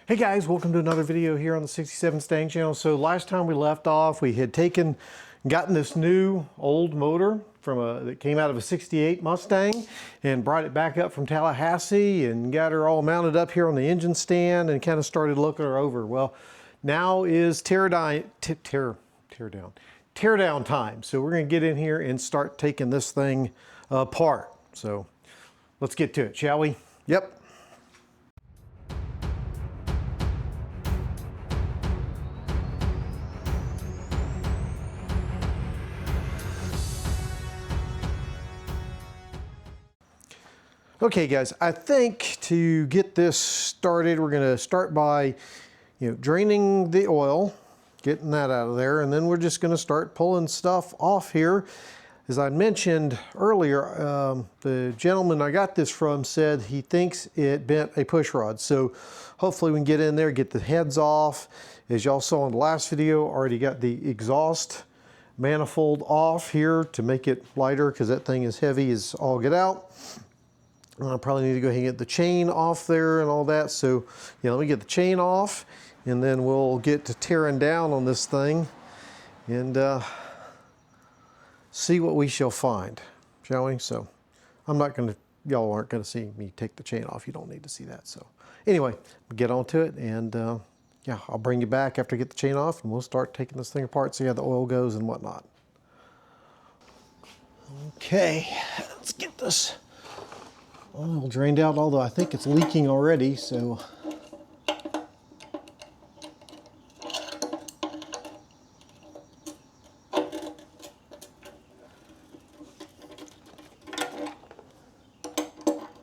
Hey guys, welcome to another video here on the 67 Mustang channel. So last time we left off, we had gotten this new old motor that came out of a 68 Mustang and brought it back up from Tallahassee and got her all mounted up here on the engine stand and kind of started looking her over. Well, now is teardown time. So we're going to get in here and start taking this thing apart. So let's get to it, shall we? Yep. Okay guys, I think to get this started, we're going to start by, draining the oil, getting that out of there, and then we're just going to start pulling stuff off here. As I mentioned earlier, the gentleman I got this from said he thinks it bent a push rod. So hopefully we can get in there, get the heads off. As y'all saw in the last video, already got the exhaust manifold off here to make it lighter because that thing is heavy as all get out. I probably need to go ahead and get the chain off there and all that. So, let me get the chain off and then we'll get to tearing down on this thing and see what we shall find, shall we? So, y'all aren't going to see me take the chain off. You don't need to see that. So, anyway, we'll get on to it and yeah, I'll bring you back after I get the chain off and we'll start taking this thing apart, see how the oil goes and whatnot. Okay, let's get this oil drained out, although I think it's leaking already, so.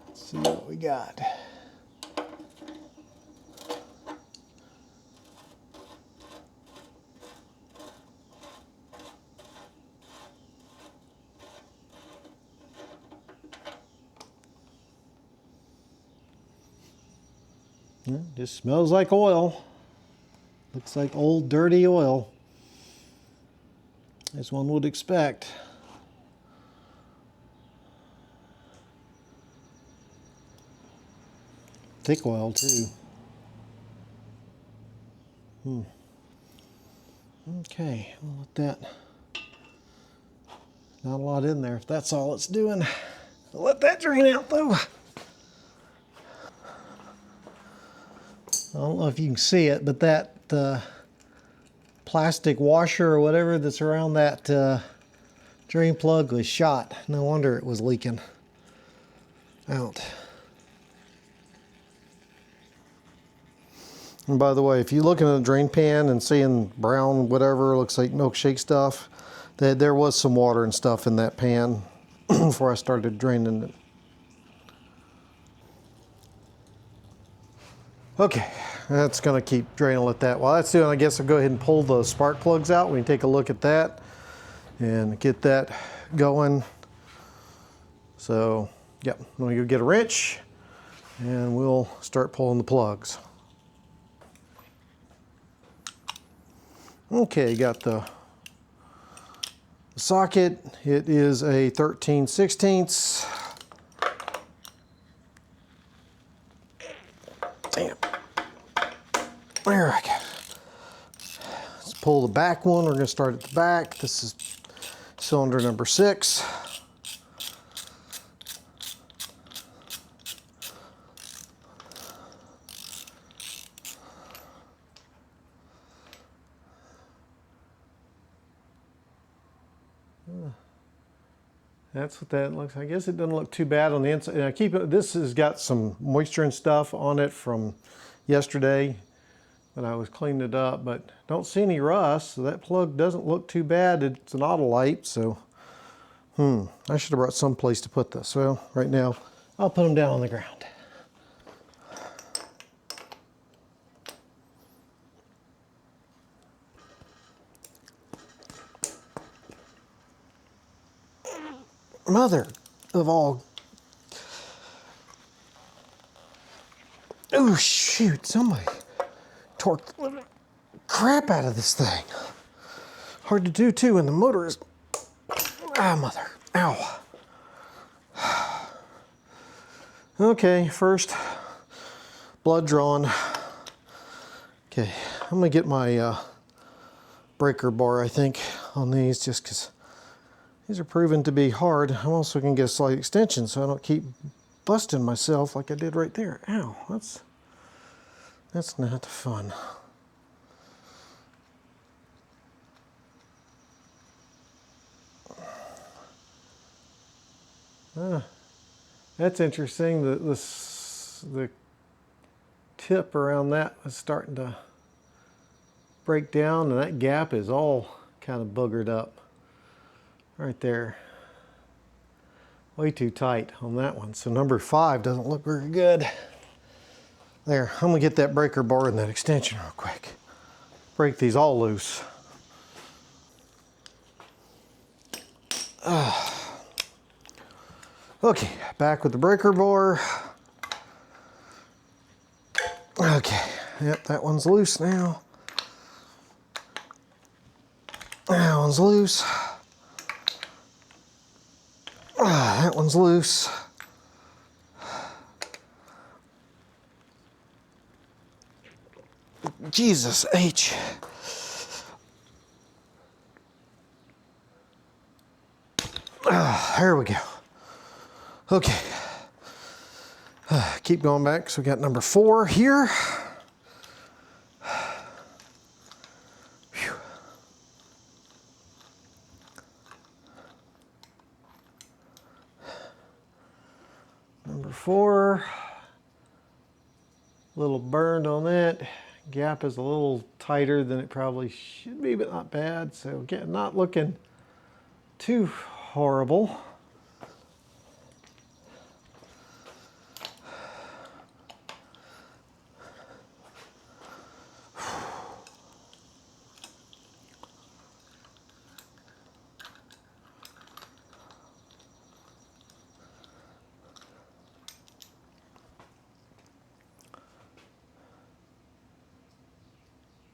Let's see what we got. Just smells like oil. Looks like old dirty oil, as one would expect. Thick oil too. Okay, we'll let that. Not a lot in there if that's all it's doing. I'll let that drain out though. I don't know if you can see it, but that plastic washer or whatever that's around that drain plug was shot. No wonder it was leaking out. And by the way, if you're looking at a drain pan and seeing brown whatever, looks like milkshake stuff, there was some water and stuff in that pan before I started draining it. Okay, that's going to keep draining at that. While that's doing, I guess I'll go ahead and pull the spark plugs out. We can take a look at that and get that going. So, yep, I'm going to go get a wrench and we'll start pulling the plugs. Okay, got the socket. It is a 13/16. Damn. There I go. Let's pull the back one. We're going to start at the back. This is cylinder number 6. That's what that looks like. I guess it doesn't look too bad on the inside. And this has got some moisture and stuff on it from yesterday when I was cleaning it up, but don't see any rust, so that plug doesn't look too bad. It's an Autolite, so I should have brought some place to put this. Well, right now I'll put them down on the ground. Mother of all. Oh shoot, somebody torqued the crap out of this thing. Hard to do too when the motor is, mother, ow. Okay, first blood drawn. Okay, I'm gonna get my breaker bar, I think, on these, just because these are proven to be hard. I'm also gonna get a slight extension so I don't keep busting myself like I did right there. Ow, that's not fun. That's interesting. The tip around that is starting to break down, and that gap is all kind of boogered up right there. Way too tight on that one. So number 5 doesn't look very good. There, I'm gonna get that breaker bar and that extension real quick. Break these all loose. Okay, back with the breaker bar. Okay, yep, that one's loose now. That one's loose. That one's loose. Jesus H. There we go. Okay. Keep going back. So we got number 4 here. Whew. Number 4. A little burned on that. Gap is a little tighter than it probably should be, but not bad. So again, not looking too horrible.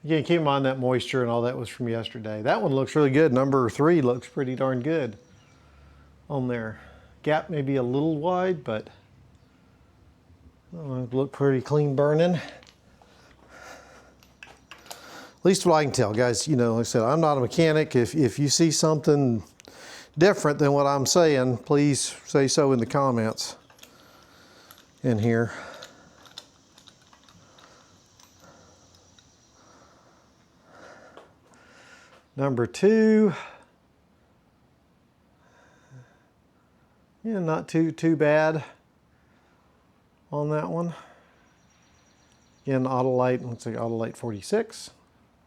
Again, keep in mind that moisture and all that was from yesterday. That one looks really good. Number 3 looks pretty darn good on there. Gap may be a little wide, but it looked pretty clean burning. At least what I can tell, guys. You know, like I said, I'm not a mechanic. If you see something different than what I'm saying, please say so in the comments in here. Number 2, yeah, not too bad on that one. Again, Autolite, let's say Autolite 46.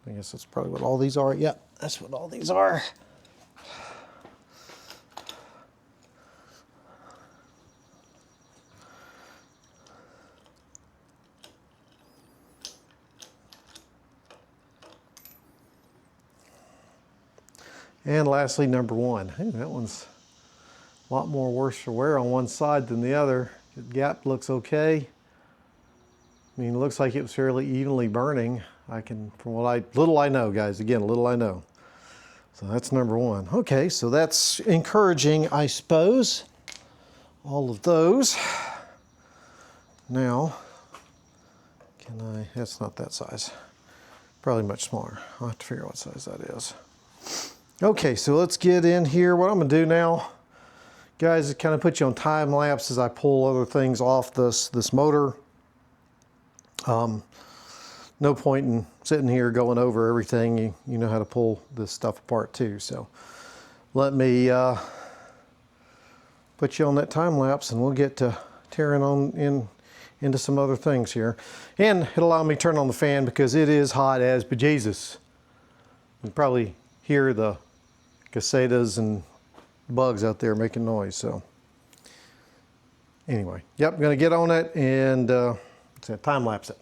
I guess that's probably what all these are. Yep, that's what all these are. And lastly, number 1. Hey, that one's a lot more worse for wear on one side than the other. The gap looks okay. I mean, it looks like it was fairly evenly burning. From what little I know, guys, again, little I know. So that's number 1. Okay, so that's encouraging, I suppose. All of those. Now, that's not that size. Probably much smaller. I'll have to figure out what size that is. Okay, so let's get in here. What I'm gonna do now, guys, is kind of put you on time lapse as I pull other things off this motor. No point in sitting here going over everything. You know how to pull this stuff apart too. So let me put you on that time lapse, and we'll get to tearing on into some other things here. And it'll allow me to turn on the fan because it is hot as bejesus. You can probably hear the cicadas and bugs out there making noise. So anyway, yep, I'm gonna get on it and time lapse it.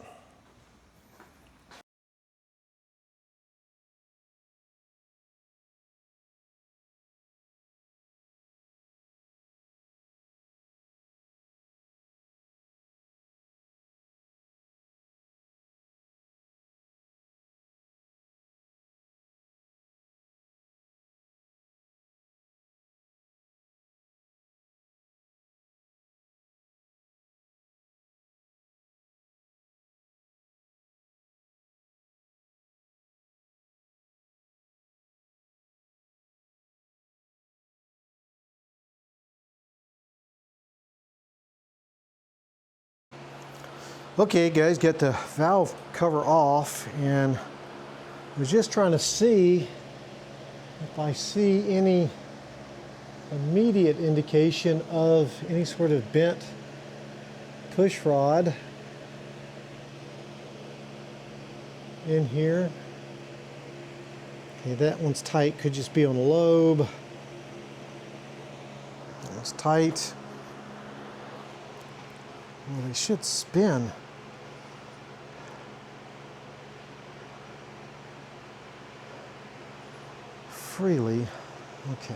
Okay guys, got the valve cover off, and I was just trying to see if I see any immediate indication of any sort of bent push rod in here. Okay, that one's tight, could just be on a lobe. It's tight. Well, they should spin. Freely. Okay.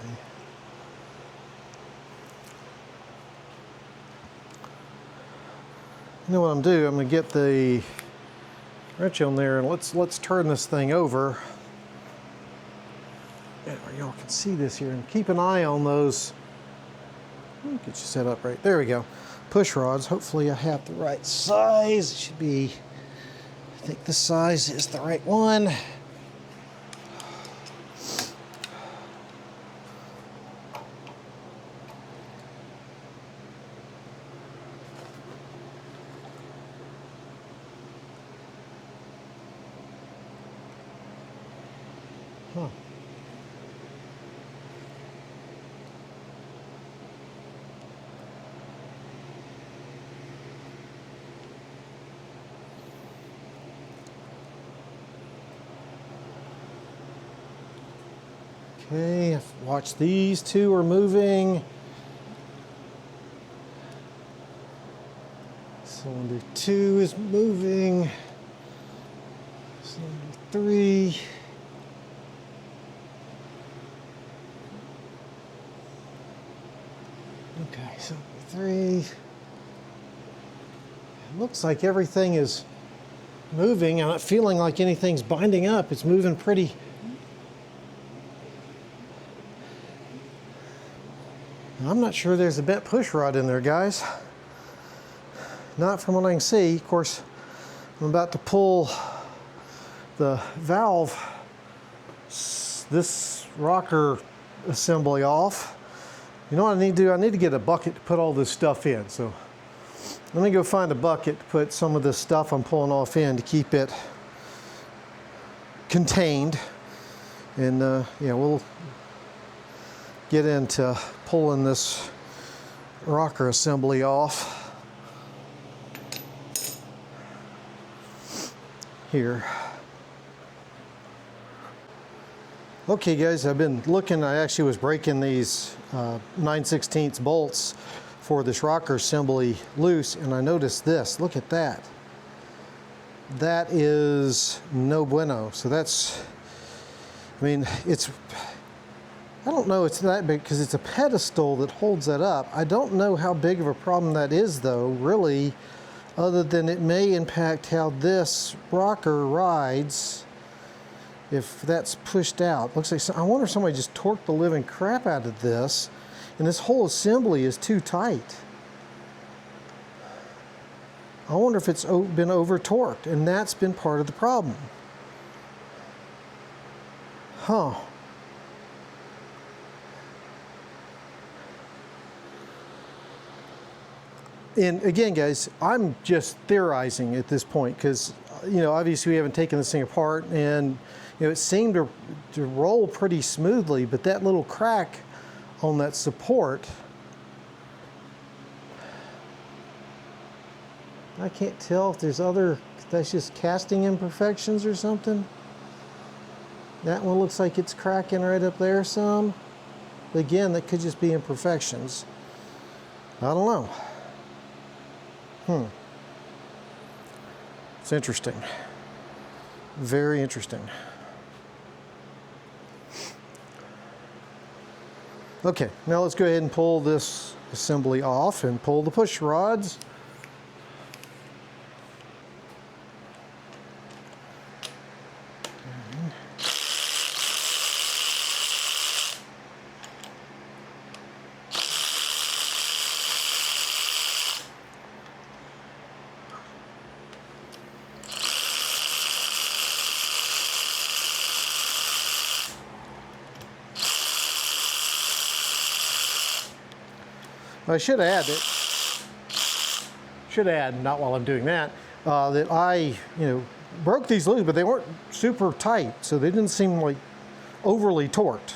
You know what I'm doing? I'm going to get the wrench on there, and let's turn this thing over. Yeah, y'all can see this here, and keep an eye on those. Get you set up right there. We go. Push rods. Hopefully I have the right size. It should be, I think this size is the right one. Huh. Okay, watch, these two are moving. Cylinder 2 is moving. Cylinder 3. Okay, cylinder 3. It looks like everything is moving. I'm not feeling like anything's binding up. It's moving pretty. I'm not sure there's a bent push rod in there, guys. Not from what I can see. Of course, I'm about to pull the valve, this rocker assembly off. You know what I need to do? I need to get a bucket to put all this stuff in. So let me go find a bucket to put some of this stuff I'm pulling off in to keep it contained. And yeah, we'll get into pulling this rocker assembly off here. Okay guys, I've been looking. I actually was breaking these 9/16 bolts for this rocker assembly loose, and I noticed this. Look at that. That is no bueno. So that's, I mean, it's, I don't know it's that big because it's a pedestal that holds that up. I don't know how big of a problem that is though, really, other than it may impact how this rocker rides if that's pushed out. Looks like, I wonder if somebody just torqued the living crap out of this, and this whole assembly is too tight. I wonder if it's been over torqued, and that's been part of the problem. Huh. And again, guys, I'm just theorizing at this point because, you know, obviously we haven't taken this thing apart, and, you know, it seemed to roll pretty smoothly, but that little crack on that support, I can't tell if there's other, that's just casting imperfections or something. That one looks like it's cracking right up there some. But again, that could just be imperfections. I don't know. It's interesting. Very interesting. Okay, now let's go ahead and pull this assembly off and pull the push rods. I should add, not while I'm doing that, that I, broke these loose, but they weren't super tight, so they didn't seem like overly torqued.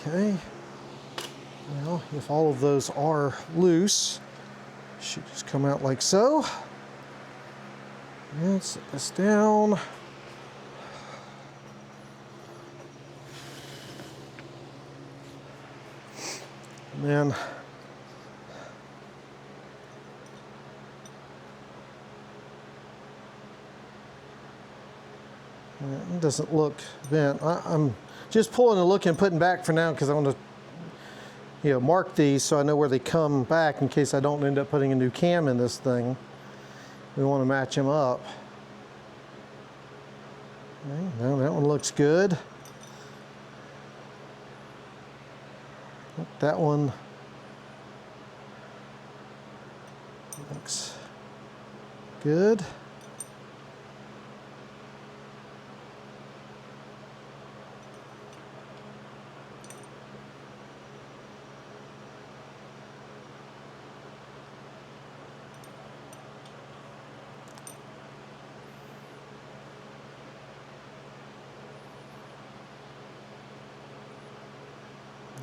Okay, well, if all of those are loose, it should just come out like so. And set this down. And then it doesn't look bent. I'm just pulling and looking and putting back for now because I want to mark these so I know where they come back in case I don't end up putting a new cam in this thing. We want to match them up. Okay, now that one looks good. That one looks good.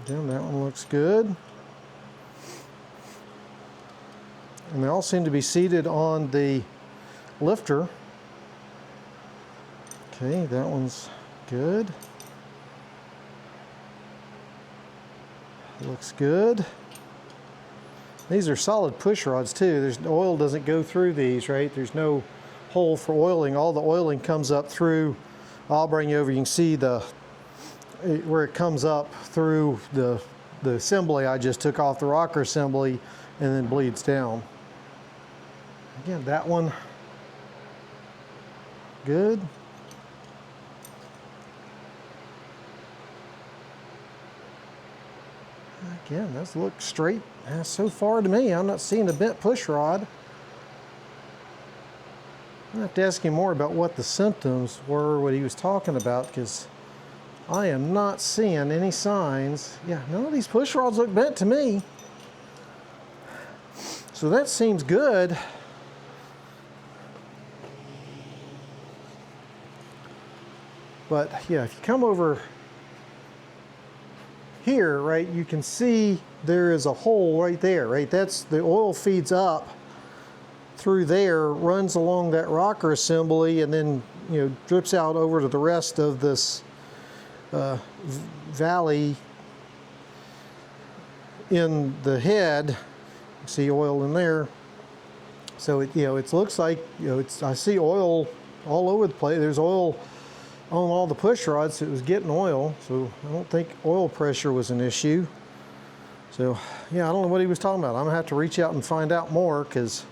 Again, that one looks good. And they all seem to be seated on the lifter. Okay, that one's good. Looks good. These are solid push rods too. Oil doesn't go through these, right? There's no hole for oiling. All the oiling comes up through. I'll bring you over. You can see where it comes up through the assembly I just took off the rocker assembly and then bleeds down. Again, that one, good. Again, those look straight so far to me. I'm not seeing a bent push rod. I have to ask him more about what the symptoms were, what he was talking about, because I am not seeing any signs. Yeah, none of these push rods look bent to me. So that seems good. But yeah, if you come over here, right, you can see there is a hole right there, right? That's the oil feeds up through there, runs along that rocker assembly, and then drips out over to the rest of this valley in the head. You see oil in there. So it looks like I see oil all over the place. There's oil on all the push rods. It was getting oil, so I don't think oil pressure was an issue. So yeah, I don't know what he was talking about. I'm gonna have to reach out and find out more because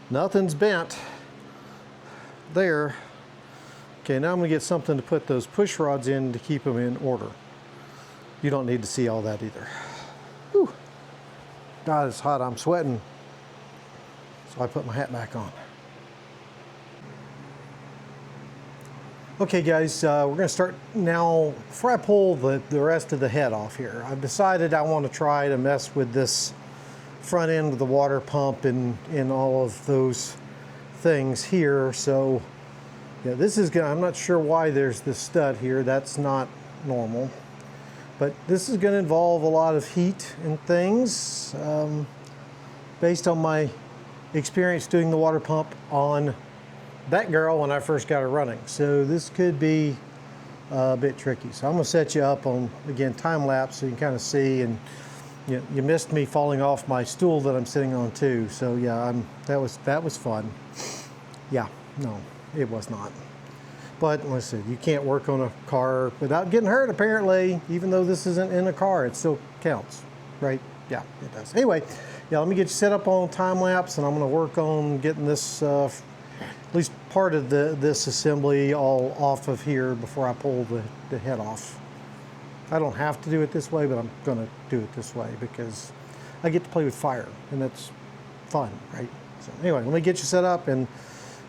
nothing's bent there. Okay, now I'm gonna get something to put those push rods in to keep them in order. You don't need to see all that either. Whew. God, it's hot, I'm sweating. So I put my hat back on. Okay guys, we're gonna start now. Before I pull the rest of the head off here, I've decided I want to try to mess with this front end of the water pump and all of those things here. So yeah, this is gonna, I'm not sure why there's this stud here. That's not normal. But this is gonna involve a lot of heat and things based on my experience doing the water pump on that girl when I first got her running. So this could be a bit tricky. So I'm gonna set you up on, again, time lapse so you can kind of see, and you missed me falling off my stool that I'm sitting on too. So yeah, that was fun. Yeah, no, it was not. But like I said, you can't work on a car without getting hurt apparently. Even though this isn't in a car, it still counts, right? Yeah, it does. Anyway, yeah, let me get you set up on time lapse, and I'm gonna work on getting this at least part of this assembly all off of here before I pull the head off. I don't have to do it this way, but I'm gonna do it this way because I get to play with fire, and that's fun, right? So anyway, let me get you set up and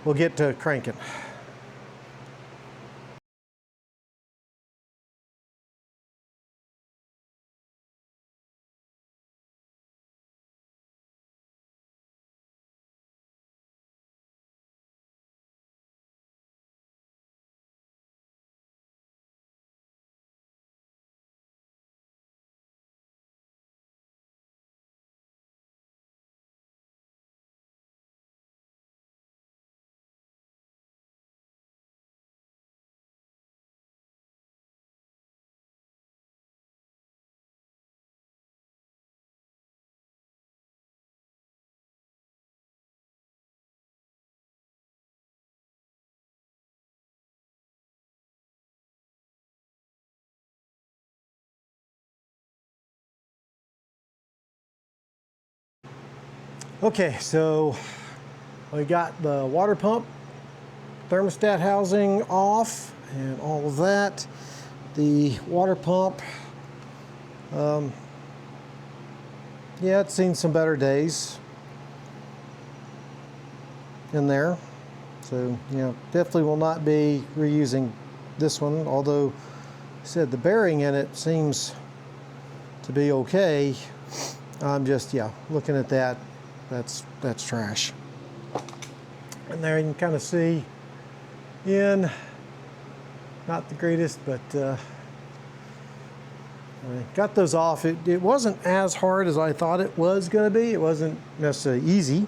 we'll get to cranking. Okay, so we got the water pump thermostat housing off and all of that. The water pump, yeah, it's seen some better days in there. So, definitely will not be reusing this one, although I said the bearing in it seems to be okay. I'm just, looking at that, that's trash. And there you can kind of see in, not the greatest, but I got those off. It wasn't as hard as I thought it was going to be. It wasn't necessarily easy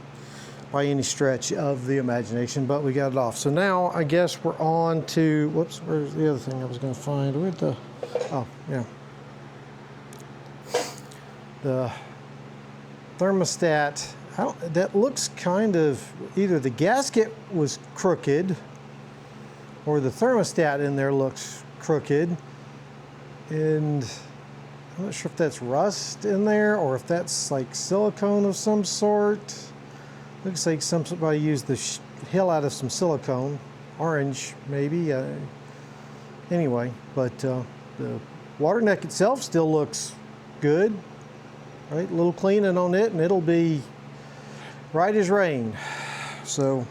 by any stretch of the imagination, but we got it off. So now I guess we're on to, whoops, where's the other thing I was going to find? Where'd the, oh, yeah. The thermostat, that looks kind of, either the gasket was crooked or the thermostat in there looks crooked. And I'm not sure if that's rust in there or if that's like silicone of some sort. Looks like somebody used the hell out of some silicone, orange maybe. Anyway, but the water neck itself still looks good. Right, a little cleaning on it, and it'll be right as rain. So,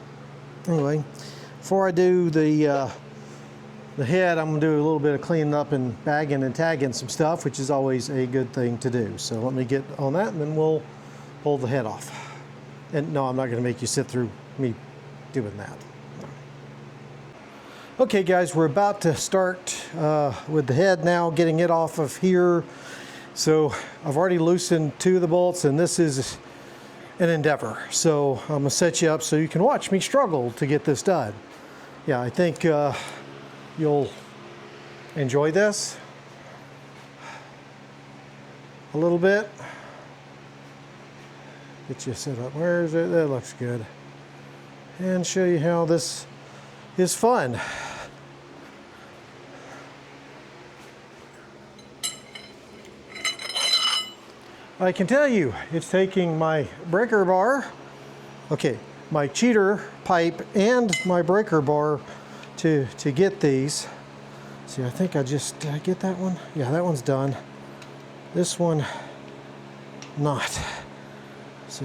anyway, before I do the head, I'm gonna do a little bit of cleaning up and bagging and tagging some stuff, which is always a good thing to do. So let me get on that, and then we'll pull the head off. And no, I'm not gonna make you sit through me doing that. Okay guys, we're about to start with the head now, getting it off of here. So I've already loosened 2 of the bolts, and this is an endeavor. So I'm gonna set you up so you can watch me struggle to get this done. Yeah, I think you'll enjoy this a little bit. Get you set up. Where is it? That looks good. And show you how this is fun. I can tell you, it's taking my breaker bar, okay, my cheater pipe and my breaker bar to get these. See, I think did I get that one? Yeah, that one's done. This one, not. So,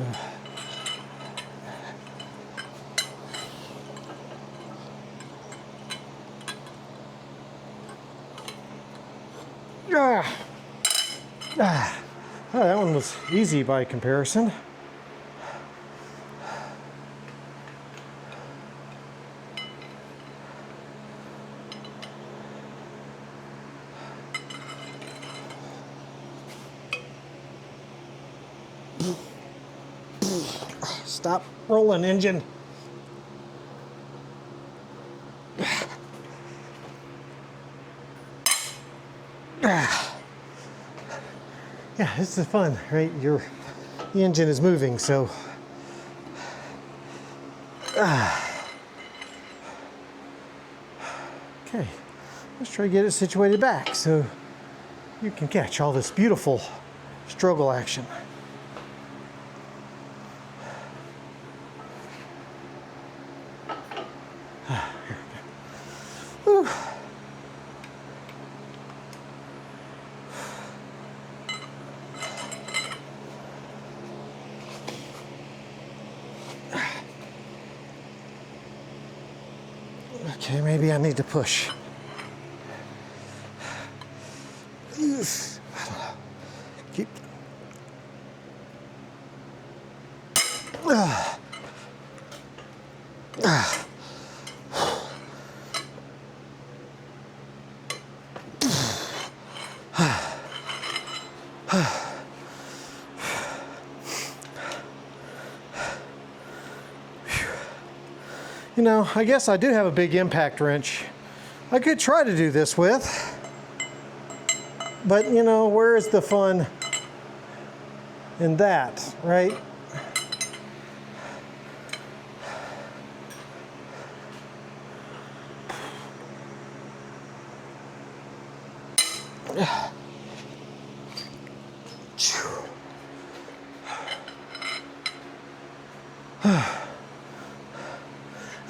oh, that one was easy by comparison. Stop rolling, engine. Yeah, this is fun, right? The engine is moving, so. Okay, let's try to get it situated back so you can catch all this beautiful struggle action. Whew. Okay, maybe I need to push. I don't know. Keep. You know, I guess I do have a big impact wrench I could try to do this with, but you know, where is the fun in that, right?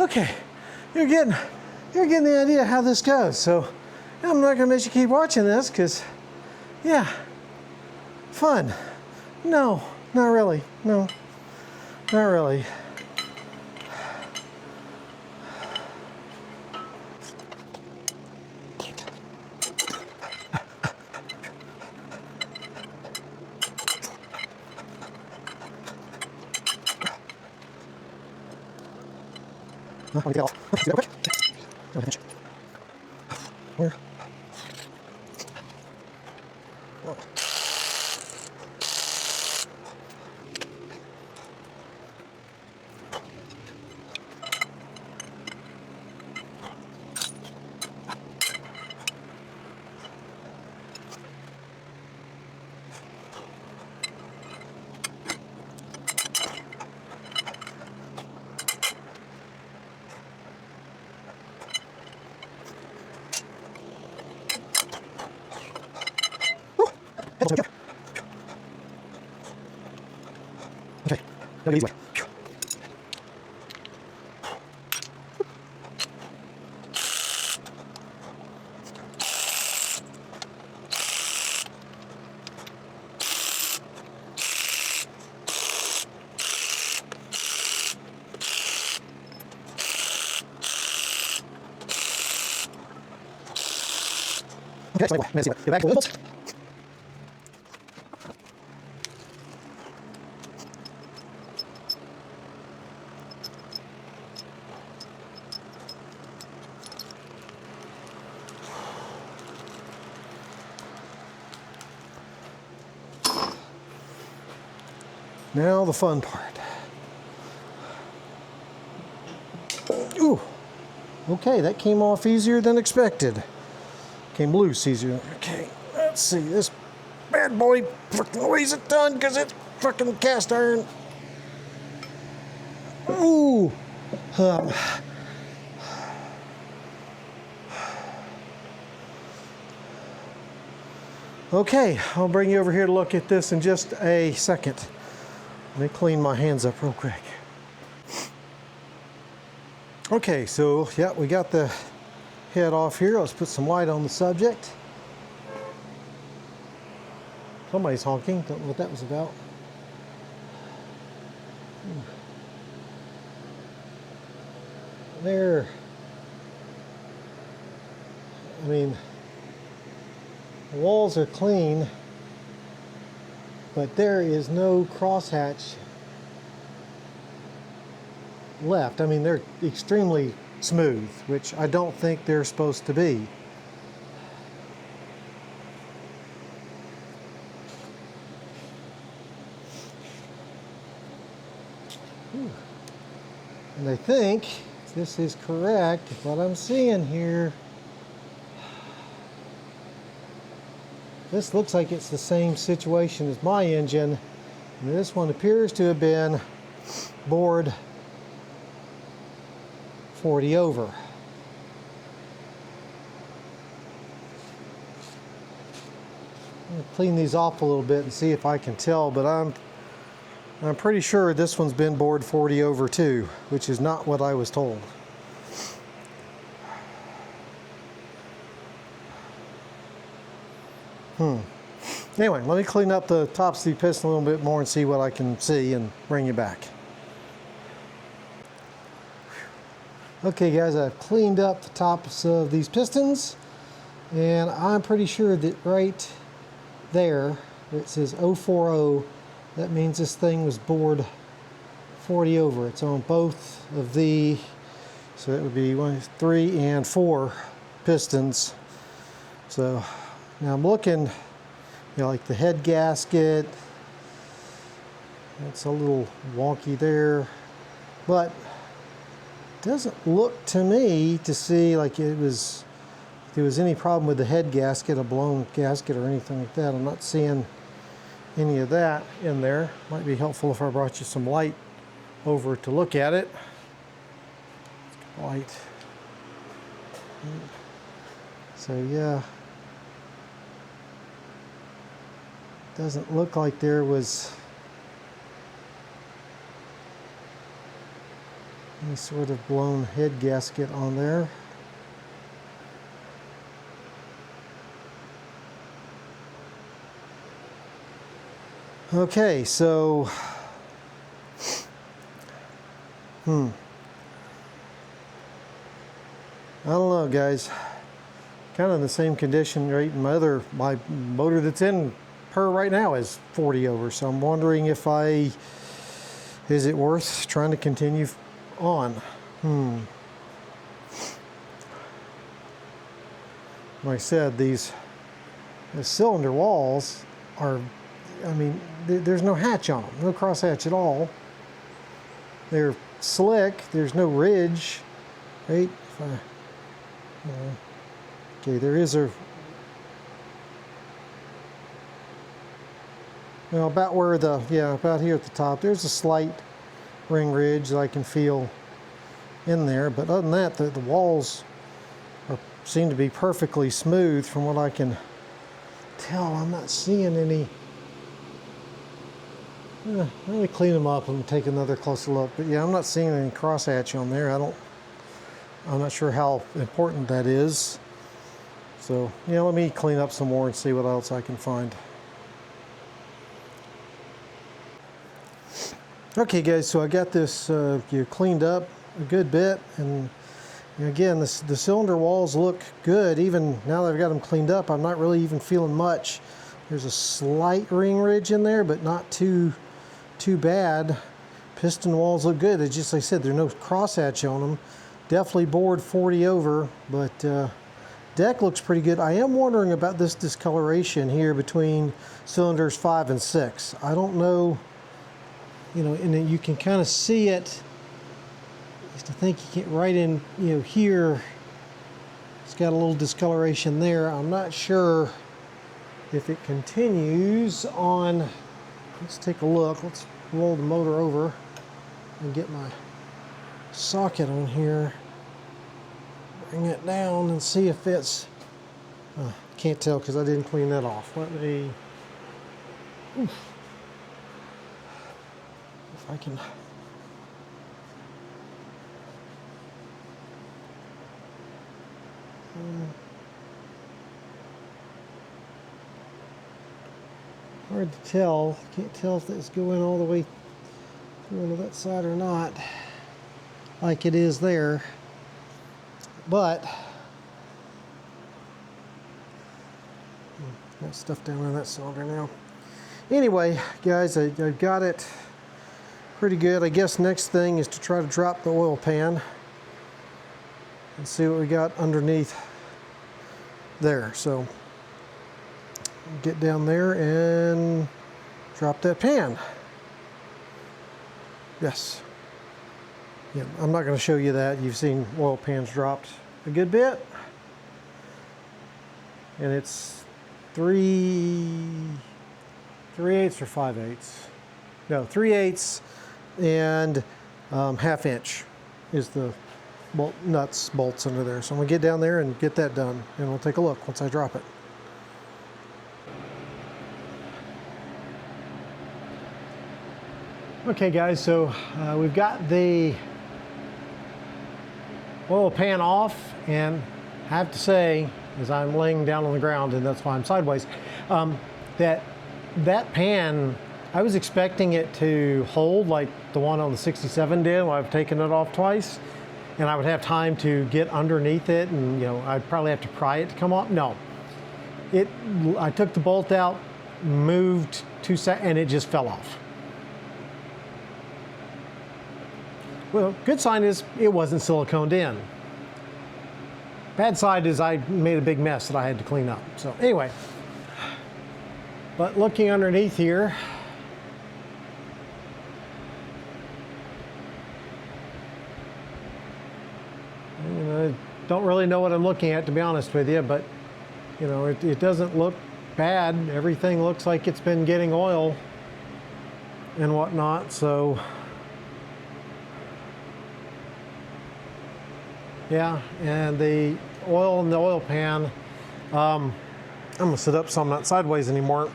Okay, you're getting the idea how this goes. So I'm not gonna make you keep watching this because, yeah, fun. No, not really. No, not really. Let me get off. Do that quick. Where? Okay, now get easy way. Okay, so anyway, get back to the labels. Now the fun part. Ooh, okay, that came off easier than expected. Came loose easier. Okay, let's see, this bad boy fucking weighs a ton because it's fucking cast iron. Ooh. Okay, I'll bring you over here to look at this in just a second. Let me clean my hands up real quick. Okay, so yeah, we got the head off here. Let's put some light on the subject. Somebody's honking. Don't know what that was about. There. I mean, the walls are clean, but there is no crosshatch left. I mean, they're extremely smooth, which I don't think they're supposed to be. And I think this is correct, what I'm seeing here. This looks like it's the same situation as my engine. And this one appears to have been bored 40 over. I'm going to clean these off a little bit and see if I can tell, but I'm pretty sure this one's been bored 40 over too, which is not what I was told. Anyway, let me clean up the tops of the piston a little bit more and see what I can see and bring you back. Okay guys, I've cleaned up the tops of these pistons, and I'm pretty sure that right there, it says 040, that means this thing was bored 40 over. It's on both of the, so that would be 1, 3, and 4 pistons. So now I'm looking, like the head gasket, it's a little wonky there, but it doesn't look to me to see like there was any problem with the head gasket, a blown gasket or anything like that. I'm not seeing any of that in there. Might be helpful if I brought you some light over to look at it. Light. So yeah, doesn't look like there was any sort of blown head gasket on there. Okay, so I don't know, guys. Kind of in the same condition, right? My motor that's in her right now is 40 over, so I'm wondering if is it worth trying to continue on? Like I said, the cylinder walls are, I mean, there's no hatch on them, no cross hatch at all. They're slick, there's no ridge, right? Okay, there is well, about where about here at the top, there's a slight ring ridge that I can feel in there, but other than that, the walls seem to be perfectly smooth from what I can tell. I'm not seeing any. Let me clean them up and take another closer look. But yeah, I'm not seeing any crosshatch on there. I'm not sure how important that is. So yeah, let me clean up some more and see what else I can find. Okay, guys, so I got this cleaned up a good bit, and again, the cylinder walls look good. Even now that I've got them cleaned up, I'm not really even feeling much. There's a slight ring ridge in there, but not too bad. Piston walls look good. It's just like I said, there's no crosshatch on them. Definitely bored 40 over, but deck looks pretty good. I am wondering about this discoloration here between cylinders 5 and 6. I don't know, and then you can kind of see it. I think you get right in, here. It's got a little discoloration there. I'm not sure if it continues on. Let's take a look. Let's roll the motor over and get my socket on here. Bring it down and see if it's. Can't tell because I didn't clean that off. Let me. If I can. Hard to tell. Can't tell if it's going all the way through to that side or not, like it is there. But got stuff down in that cylinder now. Anyway, guys, I got it pretty good. I guess next thing is to try to drop the oil pan and see what we got underneath there. So get down there and drop that pan. Yes. Yeah, I'm not going to show you that. You've seen oil pans dropped a good bit. And it's 3/8 or 5/8. No, 3/8 and 1/2 inch is the bolts under there. So I'm going to get down there and get that done, and we'll take a look once I drop it. Okay, guys, so we've got the oil pan off, and I have to say, as I'm laying down on the ground, and that's why I'm sideways, that pan, I was expecting it to hold like the one on the 67 did when I've taken it off twice, and I would have time to get underneath it, and I'd probably have to pry it to come off. No, I took the bolt out, moved 2 seconds, and it just fell off. Well, good sign is it wasn't siliconed in. Bad side is I made a big mess that I had to clean up. So anyway, but looking underneath here, I don't really know what I'm looking at, to be honest with you, but it doesn't look bad. Everything looks like it's been getting oil and whatnot, so yeah. And the oil in the oil pan, I'm gonna sit up so I'm not sideways anymore.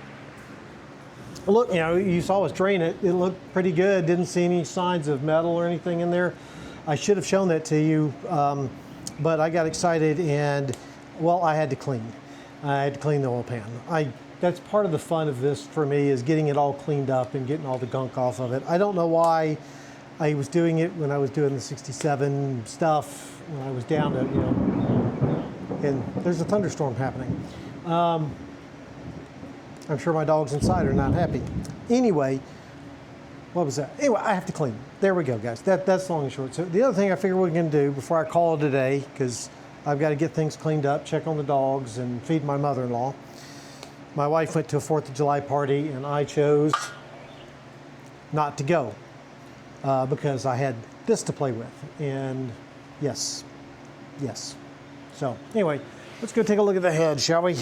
Look, you saw us drain it. It looked pretty good. Didn't see any signs of metal or anything in there. I should have shown that to you, but I got excited and, well, I had to clean. I had to clean the oil pan. That's part of the fun of this for me, is getting it all cleaned up and getting all the gunk off of it. I don't know why I was doing it when I was doing the 67 stuff, when I was down to, you know, and there's a thunderstorm happening. I'm sure my dogs inside are not happy. Anyway, what was that? Anyway, I have to clean. There we go, guys. That's long and short. So the other thing I figure we're going to do before I call it a day, because I've got to get things cleaned up, check on the dogs, and feed my mother-in-law. My wife went to a 4th of July party, and I chose not to go because I had this to play with. And yes. So anyway, let's go take a look at the head, shall we?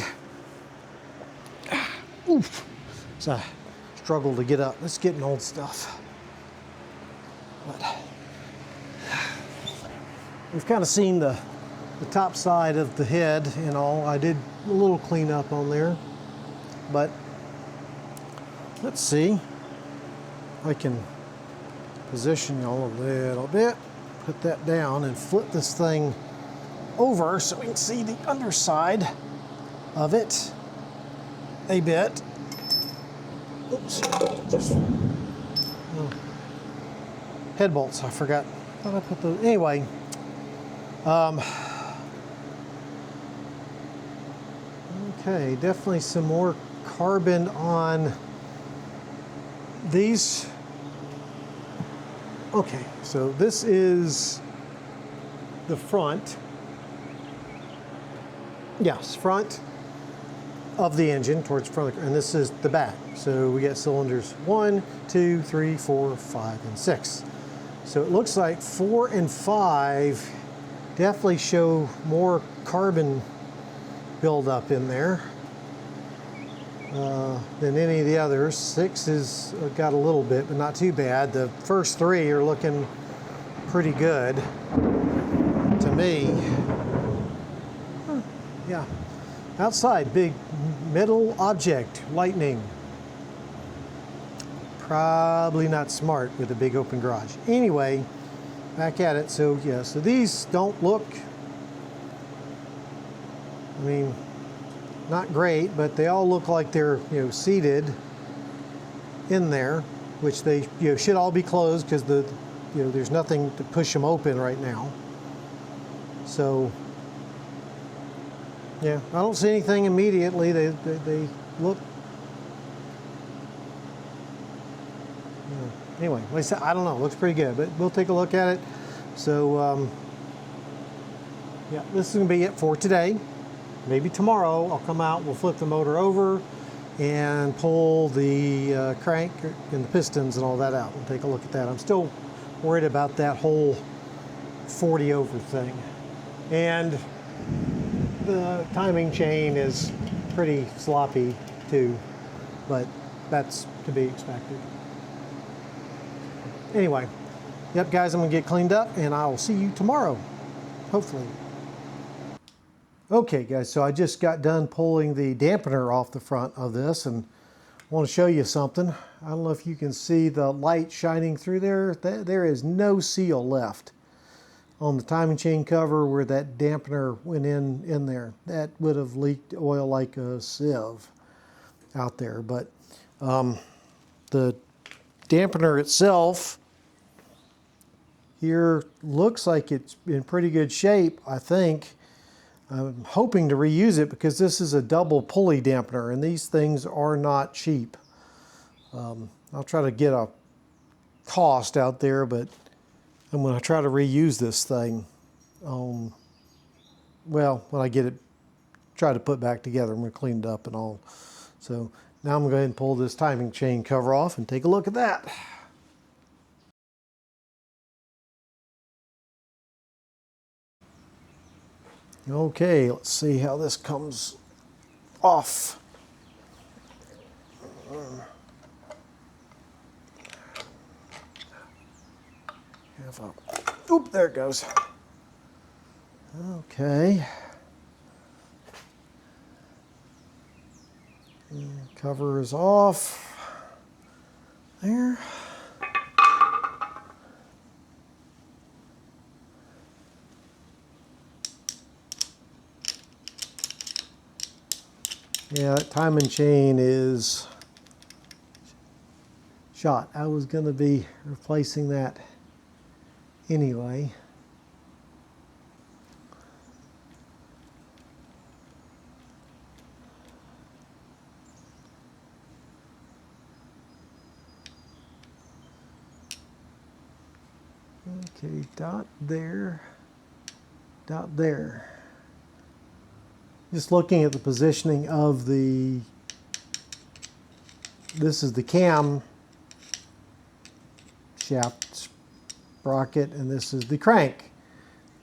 Oof. It's a struggle to get up. It's getting old stuff. But we've kind of seen the top side of the head and all. I did a little cleanup on there, but let's see. I can position y'all a little bit, put that down, and flip this thing over so we can see the underside of it a bit. Oops, just head bolts. I forgot. Thought I put those. Anyway, okay, definitely some more carbon on these. Okay, so this is the front. Yes, front of the engine towards the front, and this is the back. So we get cylinders 1, 2, 3, 4, 5, and 6. So it looks like 4 and 5 definitely show more carbon buildup in there than any of the others. 6 has got a little bit, but not too bad. The first 3 are looking pretty good to me. Yeah. Outside, big metal object, lightning. Probably not smart with a big open garage. Anyway, back at it. So yeah, so these don't look, I mean, not great, but they all look like they're, you know, seated in there, which they, you know, should all be closed because the, you know, there's nothing to push them open right now. So yeah, I don't see anything immediately. They look. Anyway, like I said, I don't know. It looks pretty good, but we'll take a look at it. So yeah, this is gonna be it for today. Maybe tomorrow I'll come out. We'll flip the motor over and pull the crank and the pistons and all that out and take a look at that. I'm still worried about that whole 40 over thing, and the timing chain is pretty sloppy too, but that's to be expected. Anyway, yep, guys, I'm gonna get cleaned up and I will see you tomorrow, hopefully. Okay, guys, so I just got done pulling the dampener off the front of this and I want to show you something. I don't know if you can see the light shining through there. There is no seal left on the timing chain cover where that dampener went in there. That would have leaked oil like a sieve out there. But the dampener itself here looks like it's in pretty good shape, I think. I'm hoping to reuse it because this is a double pulley dampener and these things are not cheap. I'll try to get a cost out there, but I'm going to try to reuse this thing. Well, when I get it, try to put back together, I'm going to clean it up and all. So now I'm going to go ahead and pull this timing chain cover off and take a look at that. Okay, let's see how this comes off. Oop, there it goes. Okay. Cover is off. There. Yeah, that timing chain is shot. I was going to be replacing that anyway. Okay, dot there, dot there. Just looking at the positioning of this is the cam shaft sprocket, and this is the crank.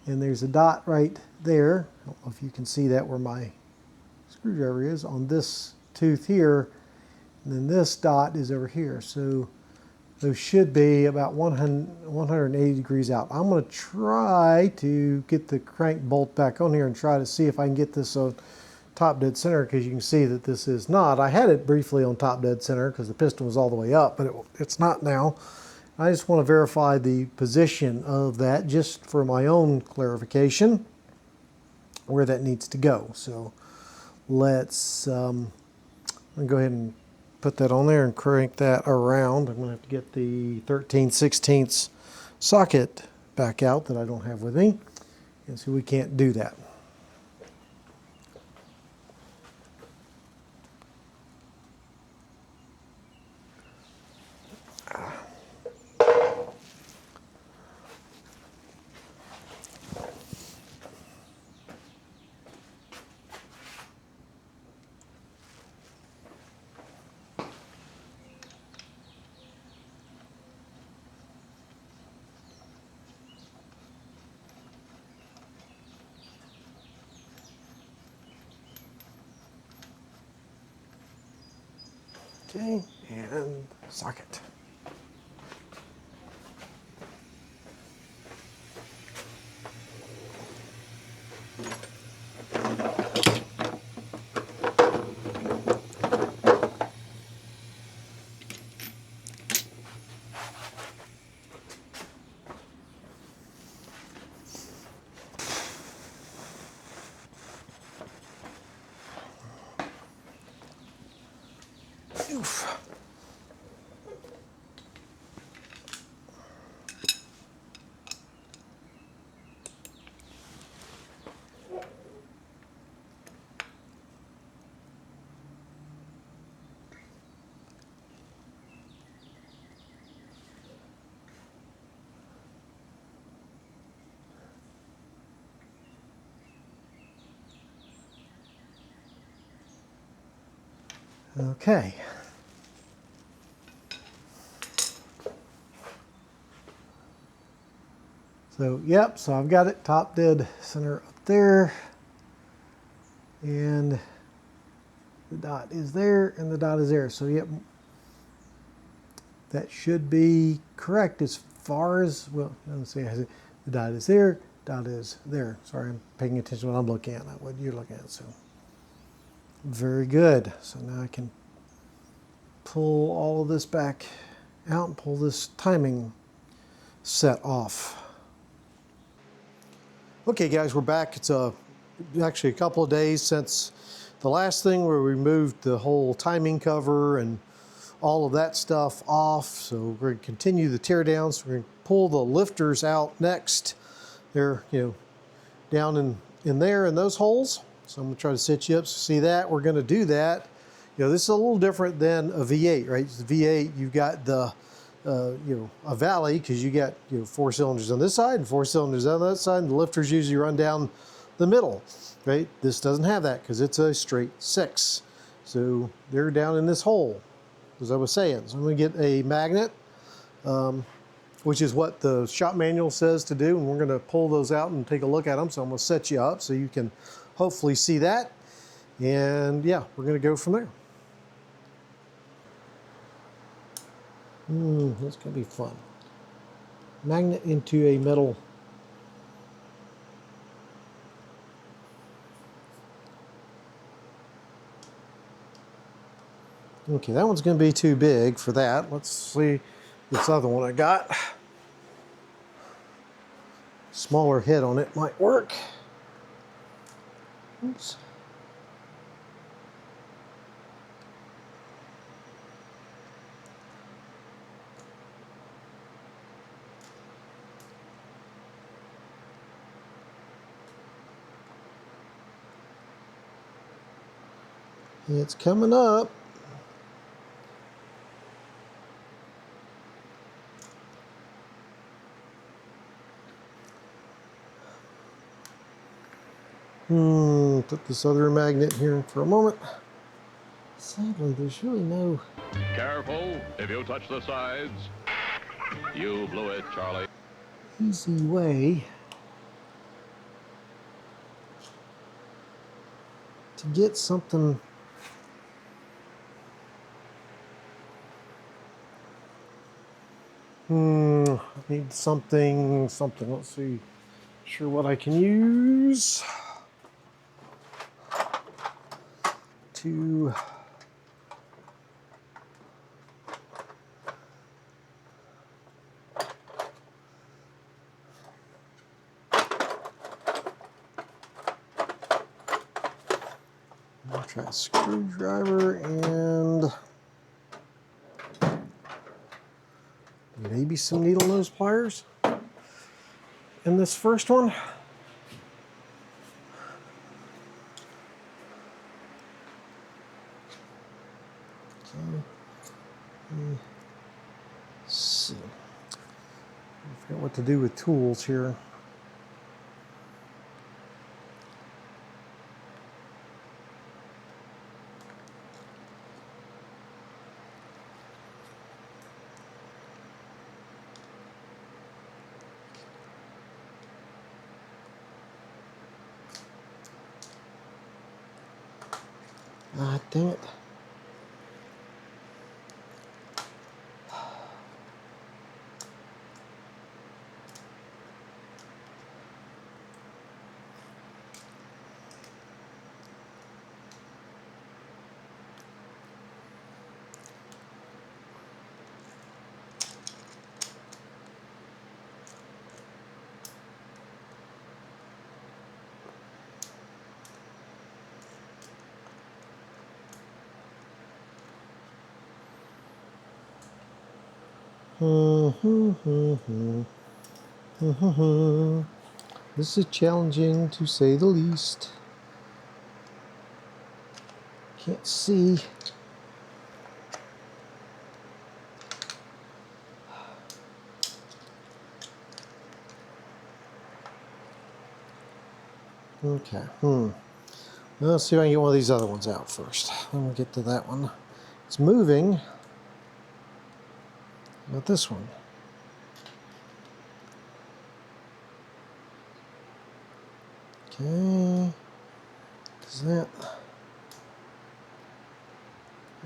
And there's a dot right there. I don't know if you can see that where my screwdriver is on this tooth here. And then this dot is over here. So those should be about 180 degrees out. I'm going to try to get the crank bolt back on here and try to see if I can get this on top dead center, because you can see that this is not. I had it briefly on top dead center because the piston was all the way up, but it's not now. I just want to verify the position of that just for my own clarification where that needs to go. So let's go ahead and put that on there and crank that around. I'm going to have to get the 13/16 socket back out that I don't have with me, and so we can't do that. Okay, and socket. Oof. Okay. So, yep, so I've got it top dead center up there. And the dot is there, and the dot is there. So, yep, that should be correct as far as, well, let's see, the dot is there, dot is there. Sorry, I'm paying attention to what I'm looking at, not what you're looking at. So, very good. So now I can pull all of this back out and pull this timing set off. Okay guys, we're back. It's actually a couple of days since the last thing where we removed the whole timing cover and all of that stuff off. So we're going to continue the tear down. So we're going to pull the lifters out next. They're, down in there in those holes. So I'm going to try to set you up to see that. We're going to do that. This is a little different than a V8, right? The V8, you've got the a valley, because you got 4 cylinders on this side and 4 cylinders on that side, and the lifters usually run down the middle, right? This doesn't have that because it's a straight 6. So they're down in this hole, as I was saying. So I'm going to get a magnet, which is what the shop manual says to do, and we're going to pull those out and take a look at them. So I'm going to set you up so you can hopefully see that, and yeah, we're going to go from there. That's going to be fun. Magnet into a metal. Okay, that one's going to be too big for that. Let's see this other one I got. Smaller head on it might work. Oops. It's coming up. Put this other magnet here for a moment. Sadly, there's really no... Careful, if you touch the sides, you blew it, Charlie. easy way to get something I need something, let's see, sure what I can use to I'll try a screwdriver and maybe some needle nose pliers in this first one. Let's see. I forget what to do with tools here. Ah, dang it. This is challenging to say the least. Can't see. Okay. Let's see if I can get one of these other ones out first. Then we'll get to that one. It's moving. But this one. Okay. Is that?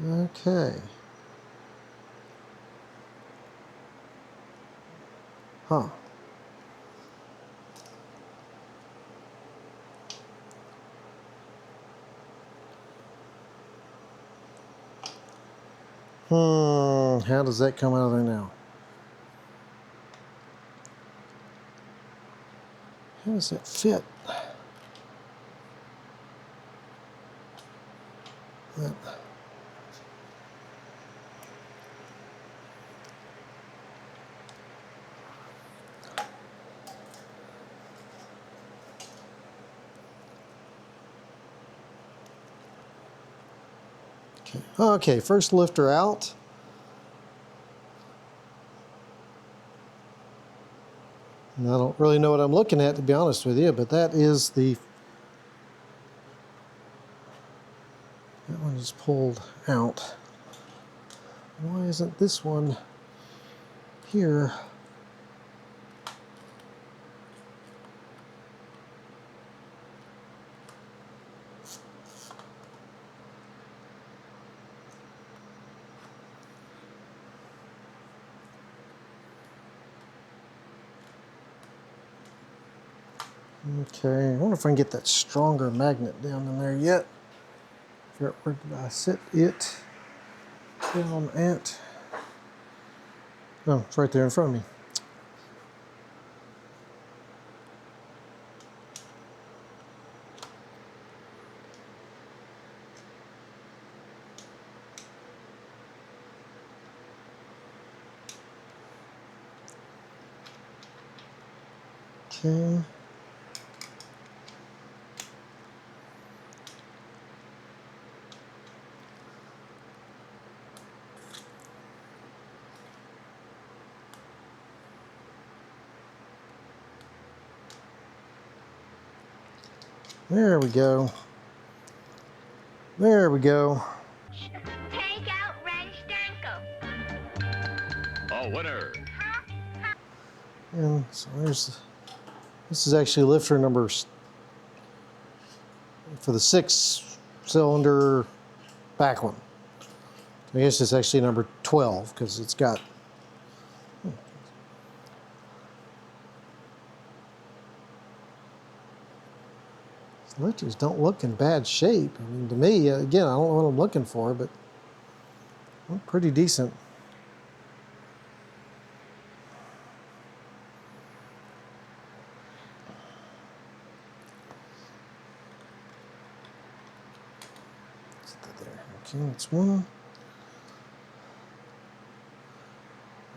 Okay. Huh. How does that come out of there now? How does that fit? That. Okay. Okay, first lifter out. And I don't really know what I'm looking at, to be honest with you, but that is the... That one is pulled out. Why isn't this one here? Okay, I wonder if I can get that stronger magnet down in there yet. Where did I set it down at? Oh, it's right there in front of me. Okay. There we go. There we go. Take out Ren Stanko. A winner. And so this is actually lifter number for the 6-cylinder back one. I guess it's actually number 12 because it's got. These lifters don't look in bad shape. I mean, to me, again, I don't know what I'm looking for, but look pretty decent. Okay, that's one.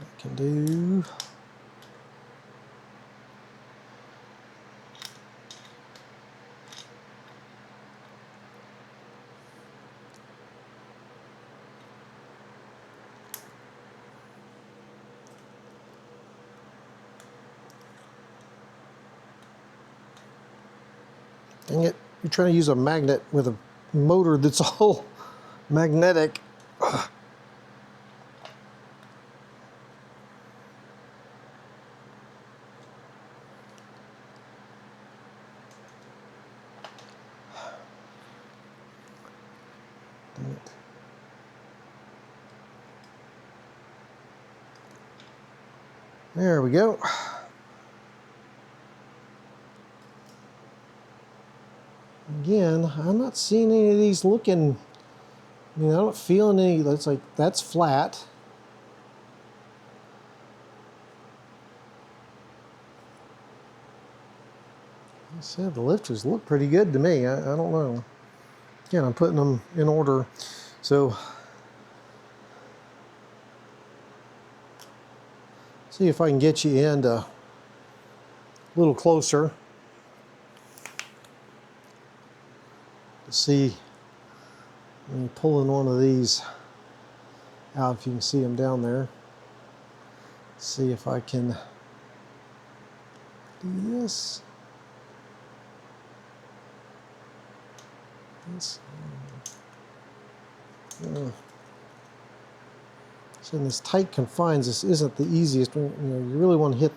I can do. Dang it, you're trying to use a magnet with a motor that's all magnetic. Dang it. There we go. Again, I'm not seeing any of these looking, I mean, I don't feel any, that's like, that's flat. I said the lifters look pretty good to me. I don't know. Again, I'm putting them in order. So, see if I can get you in a little closer to see when you're pulling one of these out, if you can see them down there. See if I can do this. So in this tight confines, this isn't the easiest. You know, you really want to hit.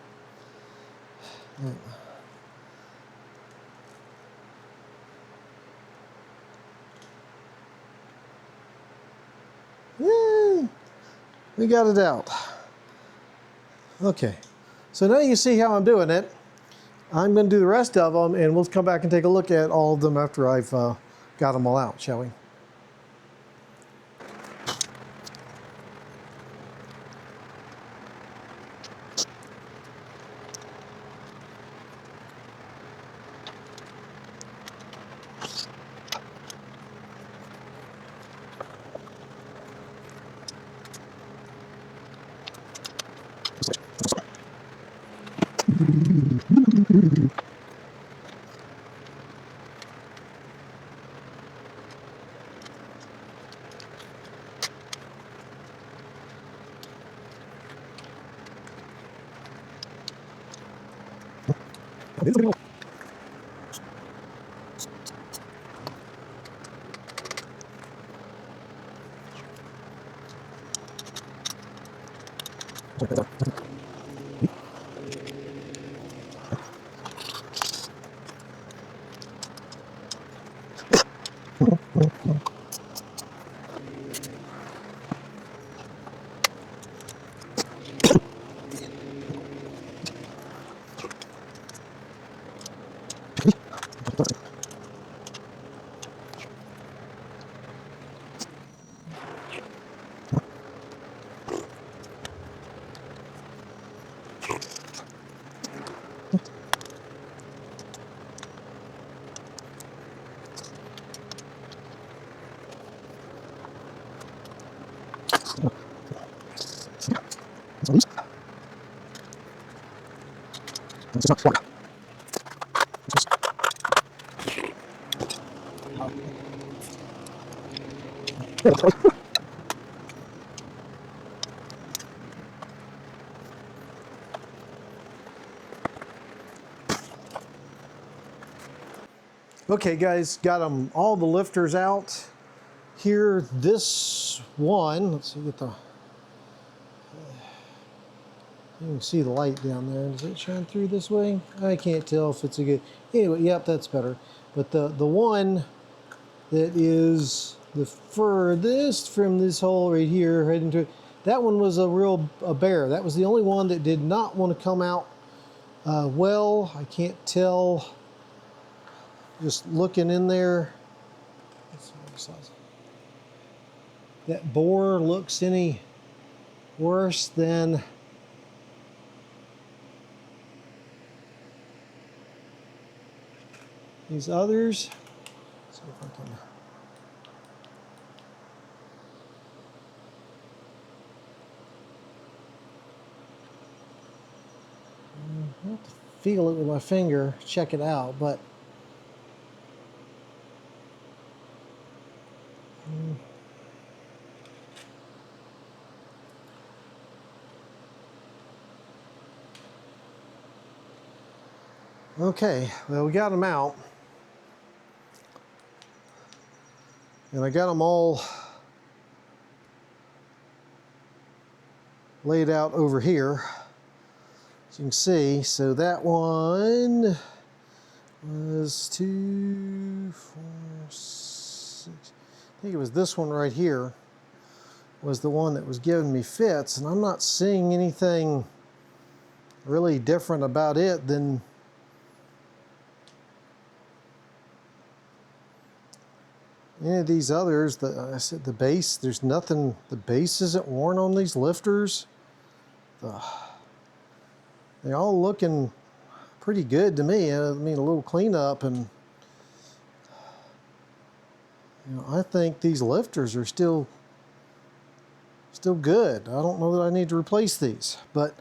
Yay! We got it out. Okay, so now you see how I'm doing it. I'm going to do the rest of them, and we'll come back and take a look at all of them after I've got them all out, shall we? Okay guys, got them all the lifters out. Here, this one, let's see, get the, you can see the light down there. Does it shine through this way? I can't tell if it's a good, anyway, yep, that's better. But the one that is the furthest from this hole right here, right into it, that one was a bear. That was the only one that did not want to come out well. I can't tell, just looking in there. Let's see what size. That bore looks any worse than these others. Let's see if I can. I have to feel it with my finger, check it out, but okay, well, we got them out. And I got them all laid out over here. As you can see, so that one was 2, 4, 6. I think it was this one right here was the one that was giving me fits, and I'm not seeing anything really different about it than any of these others. I said the base, there's nothing, the base isn't worn on these lifters. They're all looking pretty good to me. I mean, a little cleanup, and you know, I think these lifters are still good. I don't know that I need to replace these, but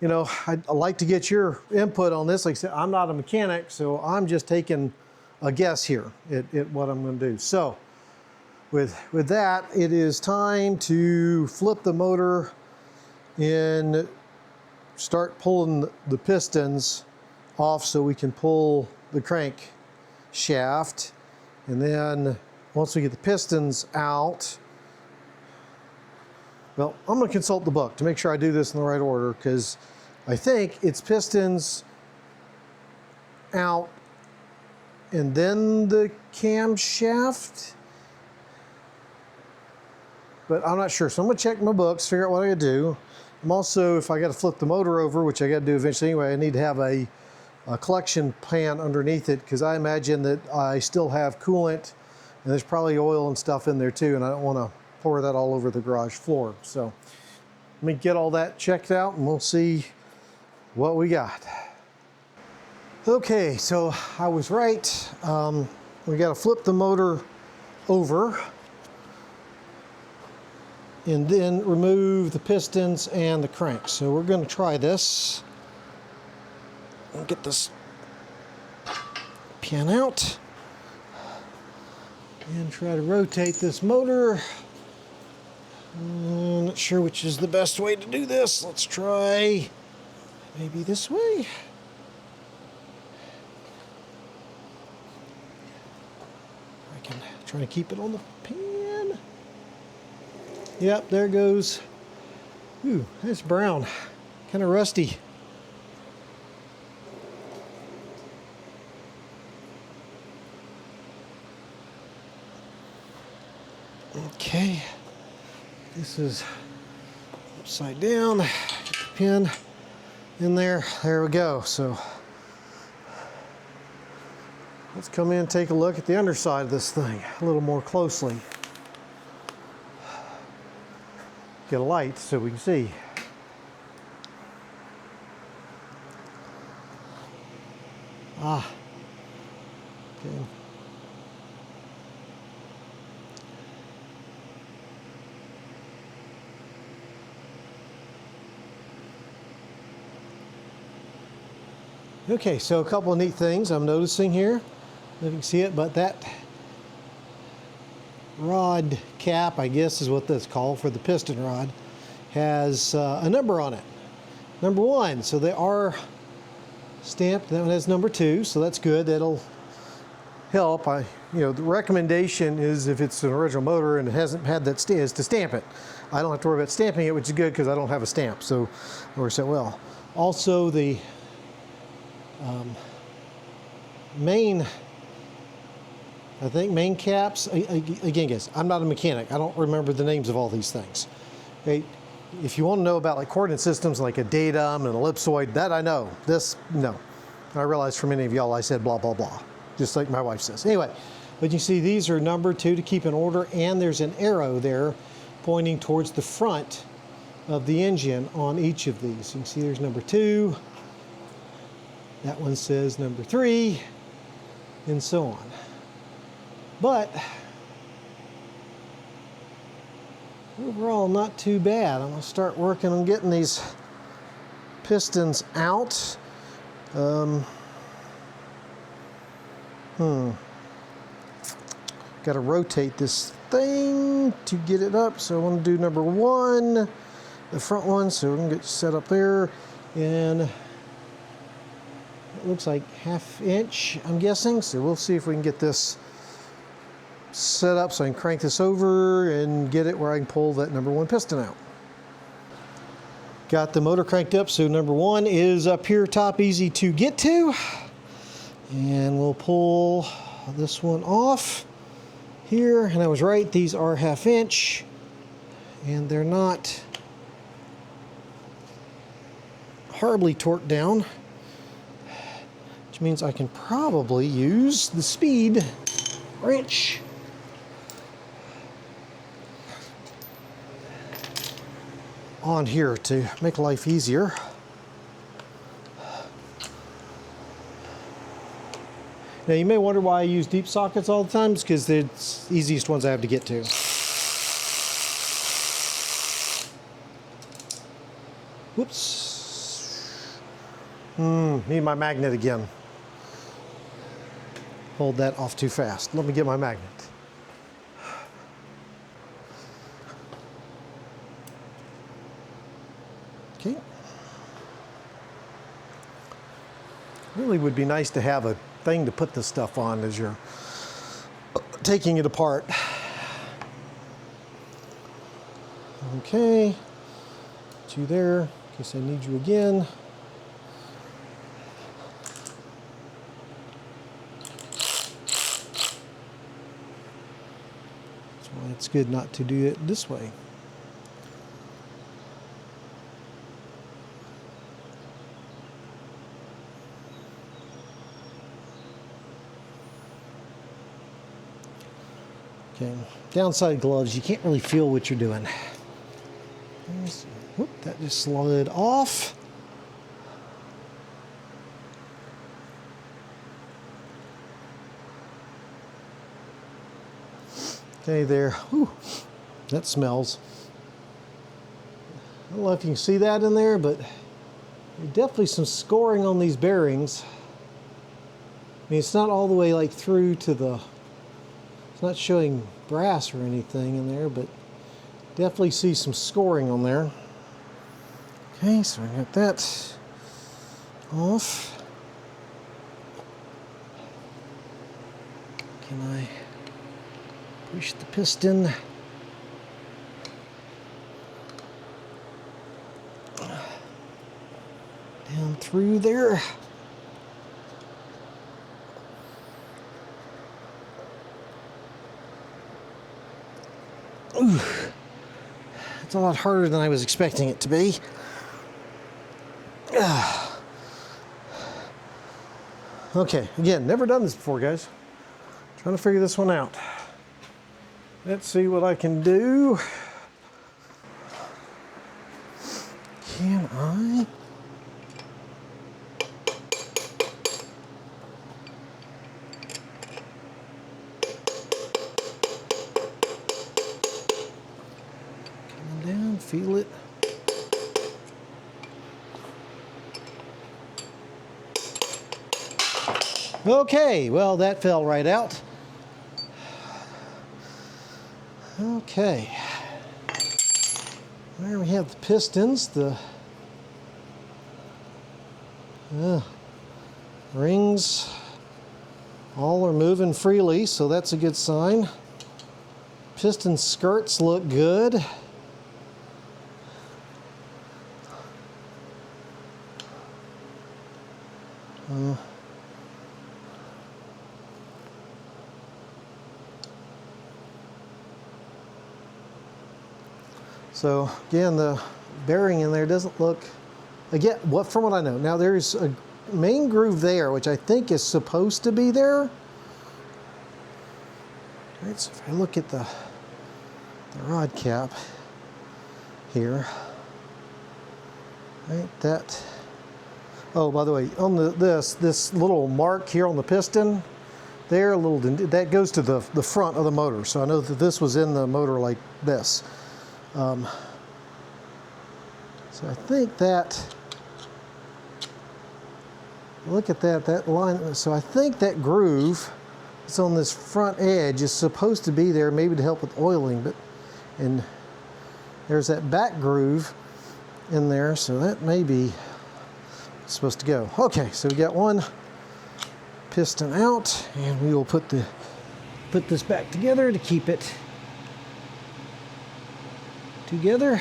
you know, I'd like to get your input on this. Like I said, I'm not a mechanic, so I'm just taking a guess here at what I'm going to do. So with that, it is time to flip the motor and start pulling the pistons off so we can pull the crank shaft. And then once we get the pistons out, well, I'm going to consult the book to make sure I do this in the right order, because I think it's pistons out and then the camshaft, but I'm not sure. So I'm gonna check my books, figure out what I gotta do. I'm also, if I gotta flip the motor over, which I gotta do eventually anyway, I need to have a collection pan underneath it, because I imagine that I still have coolant and there's probably oil and stuff in there too, and I don't wanna pour that all over the garage floor. So let me get all that checked out and we'll see what we got. Okay, so I was right. We got to flip the motor over and then remove the pistons and the crank. So we're going to try this. I'll get this pin out and try to rotate this motor. I'm not sure which is the best way to do this. Let's try maybe this way. Trying to keep it on the pan. Yep, there goes. Ooh, that's brown. Kind of rusty. Okay. This is upside down. Get the pin in there. There we go. So let's come in and take a look at the underside of this thing a little more closely. Get a light so we can see. Ah. Okay. Okay, so a couple of neat things I'm noticing here. You can see it, but that rod cap, I guess is what that's called for the piston rod, has a number on it. Number 1, so they are stamped. That one has number 2, so that's good. That'll help, the recommendation is if it's an original motor and it hasn't had that is to stamp it. I don't have to worry about stamping it, which is good because I don't have a stamp, so it works out well. Also, the main caps, again guys, I'm not a mechanic. I don't remember the names of all these things. Okay? If you want to know about like coordinate systems like a datum and ellipsoid, that I know. This, no. I realize for many of y'all I said blah, blah, blah. Just like my wife says. Anyway, but you see these are numbered too to keep in order, and there's an arrow there pointing towards the front of the engine on each of these. You can see there's number 2. That one says number 3, and so on. But overall, not too bad. I'm going to start working on getting these pistons out. Got to rotate this thing to get it up. So I want to do number 1, the front one. So we're going to get set up there, and it looks like 1/2 inch, I'm guessing. So we'll see if we can get this set up so I can crank this over and get it where I can pull that number 1 piston out. Got the motor cranked up, so number 1 is up here top, easy to get to. And we'll pull this one off here. And I was right, these are 1/2 inch. And they're not horribly torqued down, which means I can probably use the speed wrench on here to make life easier. Now you may wonder why I use deep sockets all the time. It's because they're the easiest ones I have to get to. Whoops. Need my magnet again. Hold that off too fast. Let me get my magnet. Okay. Really would be nice to have a thing to put this stuff on as you're taking it apart. Okay. Put you there. In case I need you again. That's why it's good not to do it this way. Okay. Downside gloves, you can't really feel what you're doing. Whoop, that just slid off. Okay, there. Whew, that smells. I don't know if you can see that in there, but there's definitely some scoring on these bearings. I mean, it's not all the way like through to the, it's not showing brass or anything in there, but definitely see some scoring on there. Okay, so I got that off. Can I push the piston down through there? Ooh, it's a lot harder than I was expecting it to be. Okay, again, never done this before, guys. Trying to figure this one out. Let's see what I can do. Can I? Coming down, feel it. Okay, well, that fell right out. Okay. There we have the pistons, the rings All are moving freely, so that's a good sign. Piston skirts look good. So again, the bearing in there doesn't look, again, from what I know. Now there's a main groove there, which I think is supposed to be there. All right, so if I look at the rod cap here, right, that, oh, by the way, on this little mark here on the piston, there, that goes to the front of the motor. So I know that this was in the motor like this. So I think that, look at that line. So I think that groove that's on this front edge is supposed to be there, maybe to help with oiling, and there's that back groove in there, so that may be supposed to go. Okay, so we got one piston out, and we will put this back together to keep it together.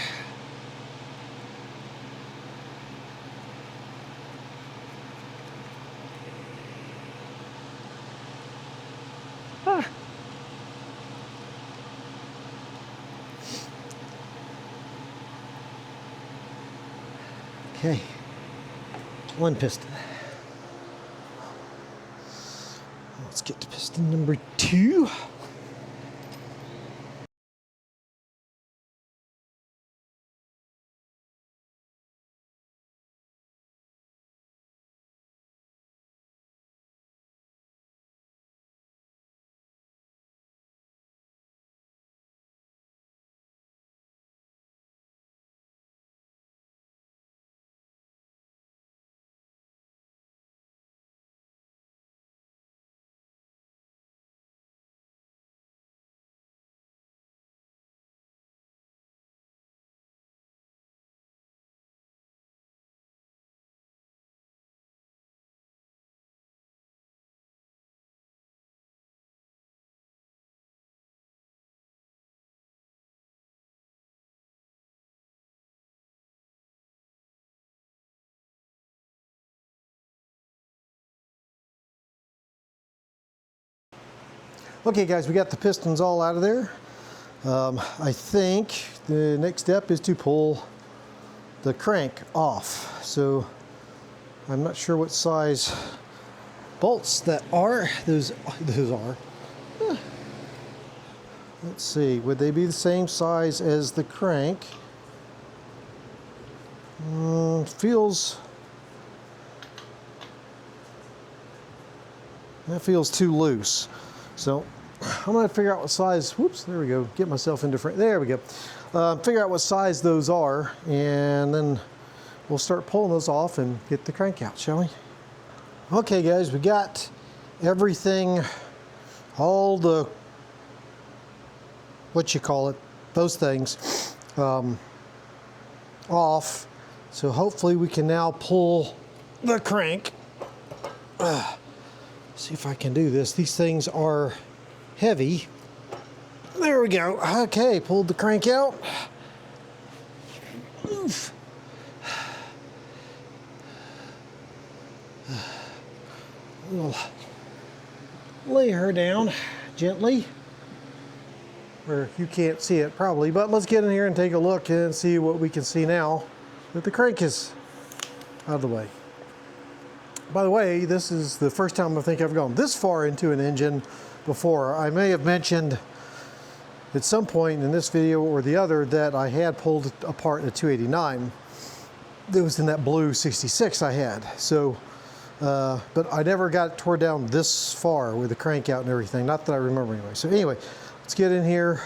Okay, one piston. Let's get to piston number 2. Okay guys, we got the pistons all out of there. I think the next step is to pull the crank off. So I'm not sure what size bolts that are. Those are. Let's see, would they be the same size as the crank? That feels too loose. So I'm going to figure out what size, whoops, there we go, get myself into frame, there we go. Figure out what size those are, and then we'll start pulling those off and get the crank out, shall we? Okay guys, we got everything, all the, what you call it, those things, off. So hopefully we can now pull the crank. See if I can do this. These things are heavy. There we go. Okay, pulled the crank out. Oof. We'll lay her down gently, where you can't see it probably, but let's get in here and take a look and see what we can see now that the crank is out of the way. By the way, this is the first time I think I've gone this far into an engine before. I may have mentioned at some point in this video or the other that I had pulled apart a 289. It was in that blue 66 I had. So, but I never got it tore down this far with the crank out and everything. Not that I remember anyway. So anyway, let's get in here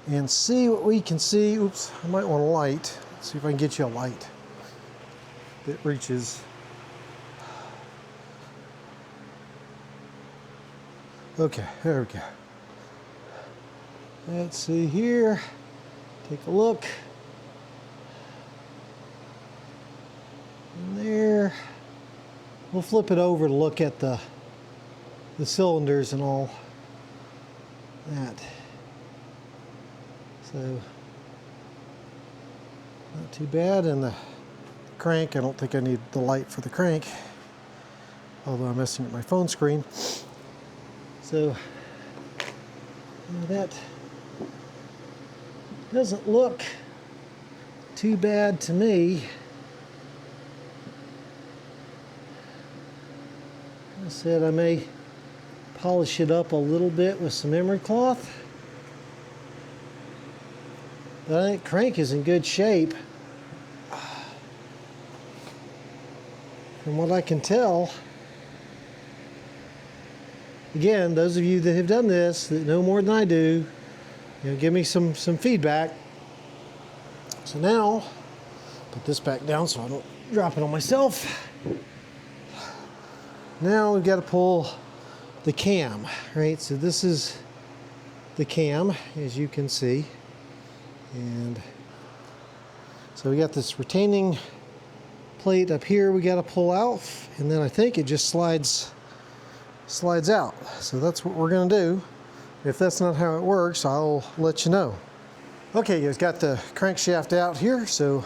and see what we can see. Oops, I might want a light. Let's see if I can get you a light that reaches. Okay, there we go. Let's see here. Take a look. And there. We'll flip it over to look at the the cylinders and all that. So not too bad. And the crank, I don't think I need the light for the crank, although I'm messing with my phone screen. So that doesn't look too bad to me. I said I may polish it up a little bit with some emery cloth. But I think crank is in good shape. From what I can tell. Again, those of you that have done this, that know more than I do, give me some feedback. So now, put this back down so I don't drop it on myself. Now we've got to pull the cam, right? So this is the cam, as you can see. And so we got this retaining plate up here we got to pull out, and then I think it just slides out. So that's what we're going to do. If that's not how it works, I'll let you know. Okay, guys, got the crankshaft out here. So,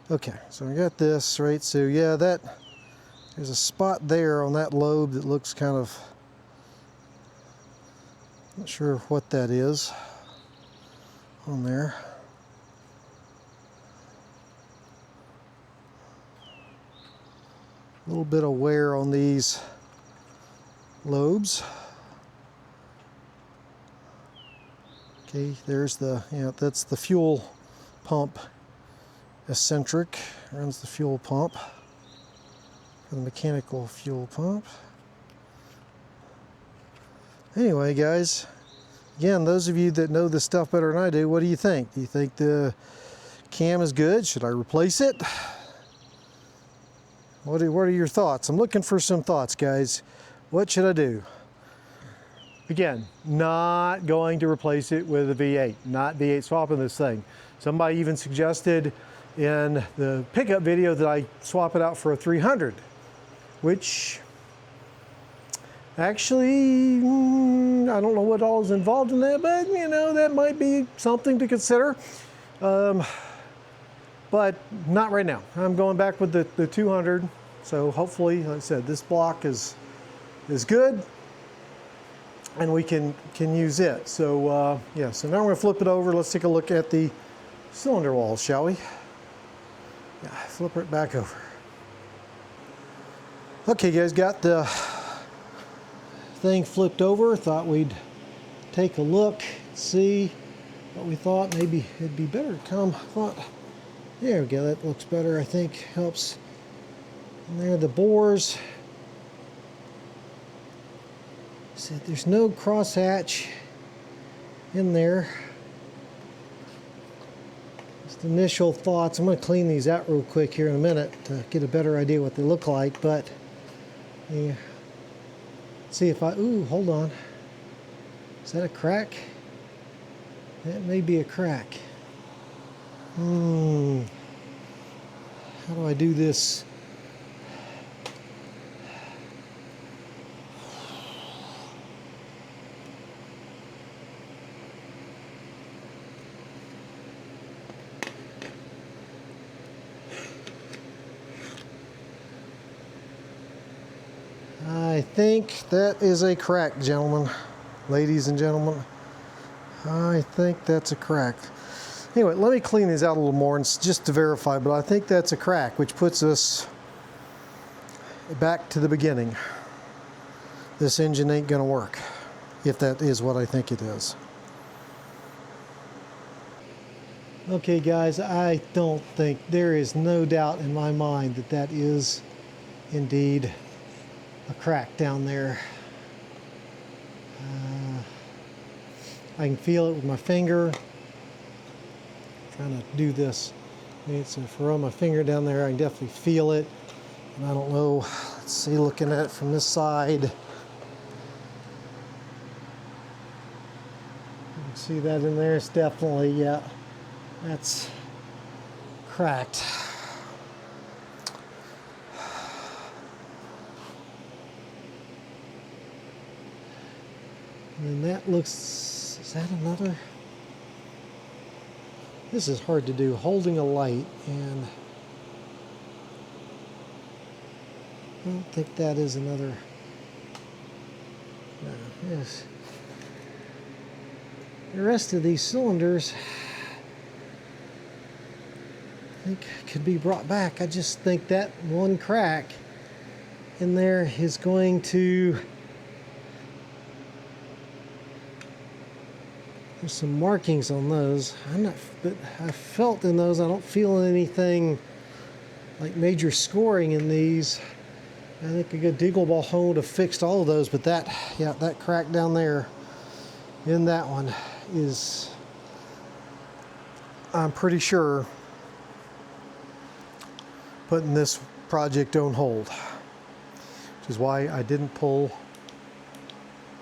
okay, so I got this, right? So yeah, there's a spot there on that lobe that looks kind of, not sure what that is on there. A little bit of wear on these lobes. Okay, there's the, that's the fuel pump eccentric. Runs the fuel pump for the mechanical fuel pump. Anyway, guys, again, those of you that know this stuff better than I do, what do you think? Do you think the cam is good? Should I replace it? What are your thoughts? I'm looking for some thoughts, guys. What should I do? Again, not going to replace it with a V8, not V8 swapping this thing. Somebody even suggested in the pickup video that I swap it out for a 300, which actually, I don't know what all is involved in that, but that might be something to consider. But not right now. I'm going back with the 200. So hopefully, like I said, this block is good, and we can use it. So yeah, so now we're gonna flip it over. Let's take a look at the cylinder walls, shall we? Yeah, flip it back over. Okay, guys, got the thing flipped over. Thought we'd take a look, see what we thought. Maybe it'd be better to come. Thought, there we go. That looks better. I think helps. And there, the bores. See, there's no crosshatch in there. Just initial thoughts. I'm going to clean these out real quick here in a minute to get a better idea what they look like. But yeah, see if I. Ooh, hold on. Is that a crack? That may be a crack. How do I do this? I think that is a crack, gentlemen, ladies and gentlemen. I think that's a crack. Anyway, let me clean these out a little more and just to verify, but I think that's a crack, which puts us back to the beginning. This engine ain't gonna work, if that is what I think it is. Okay, guys, I don't think, there is no doubt in my mind that that is indeed a crack down there. I can feel it with my finger. Trying to do this. Okay, so if I run my finger down there, I can definitely feel it. And I don't know, let's see, looking at it from this side. You can see that in there, it's definitely, yeah, that's cracked. And that looks, is that another? This is hard to do, holding a light, and I don't think that is another. No, yes. The rest of these cylinders, I think, could be brought back. I just think that one crack in there is going to. There's some markings on those. But I felt in those. I don't feel anything like major scoring in these. I think a good deagle ball hone would have fixed all of those, but that crack down there in that one is, I'm pretty sure, putting this project on hold, which is why I didn't pull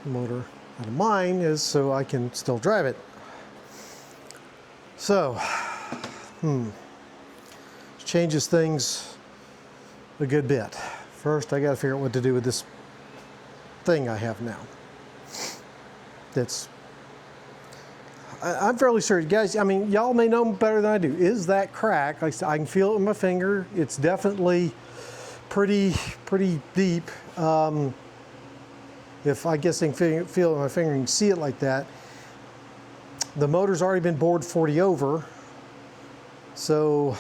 the motor out of mine, is so I can still drive it. So, changes things a good bit. First, I got to figure out what to do with this thing I have now. I'm fairly certain, guys. I mean, y'all may know better than I do. Is that crack? Like I can feel it with my finger. It's definitely pretty deep. If I guess I can feel it with my finger and see it like that. The motor's already been bored 40 over. So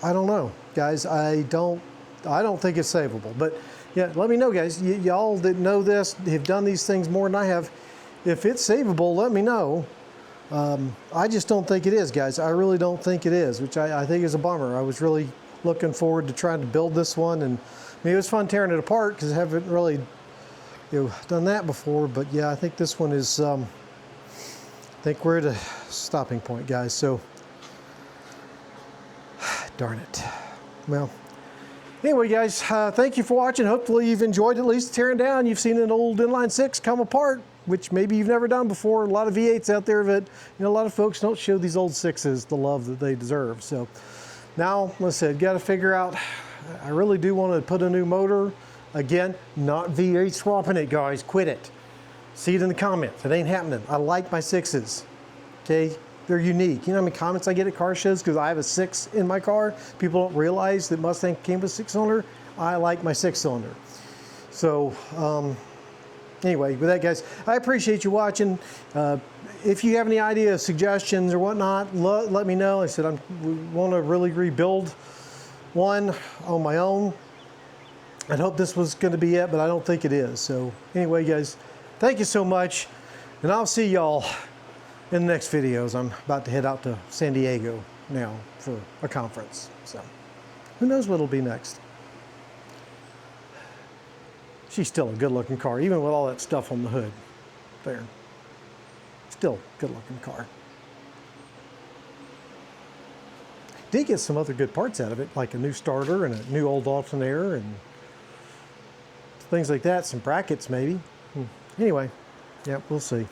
I don't know, guys. I don't think it's savable. But yeah, let me know, guys. Y'all that know this, have done these things more than I have. If it's savable, let me know. I just don't think it is, guys. I really don't think it is, which I think is a bummer. I was really looking forward to trying to build this one, and I mean, it was fun tearing it apart because I haven't really done that before. But yeah, I think this one is, I think we're at a stopping point, guys. So, darn it. Well, anyway, guys, thank you for watching. Hopefully you've enjoyed at least tearing down. You've seen an old inline 6 come apart, which maybe you've never done before. A lot of V8s out there, but a lot of folks don't show these old 6s the love that they deserve. So now, like I said, got to figure out, I really do want to put a new motor. Again, not V8 swapping it, guys. Quit it. See it in the comments. It ain't happening. I like my 6s. Okay? They're unique. You know how many comments I get at car shows because I have a 6 in my car? People don't realize that Mustang came with 6-cylinder. I like my 6-cylinder. So, anyway, with that, guys, I appreciate you watching. If you have any ideas, suggestions, or whatnot, let me know. I said I want to really rebuild one on my own. I hope this was going to be it, but I don't think it is. So anyway, guys, thank you so much, and I'll see y'all in the next videos. I'm about to head out to San Diego now for a conference. So who knows what it'll be next. She's still a good-looking car, even with all that stuff on the hood there. Still a good-looking car. Did get some other good parts out of it, like a new starter and a new old alternator and things like that, some brackets maybe. Anyway, yeah, we'll see.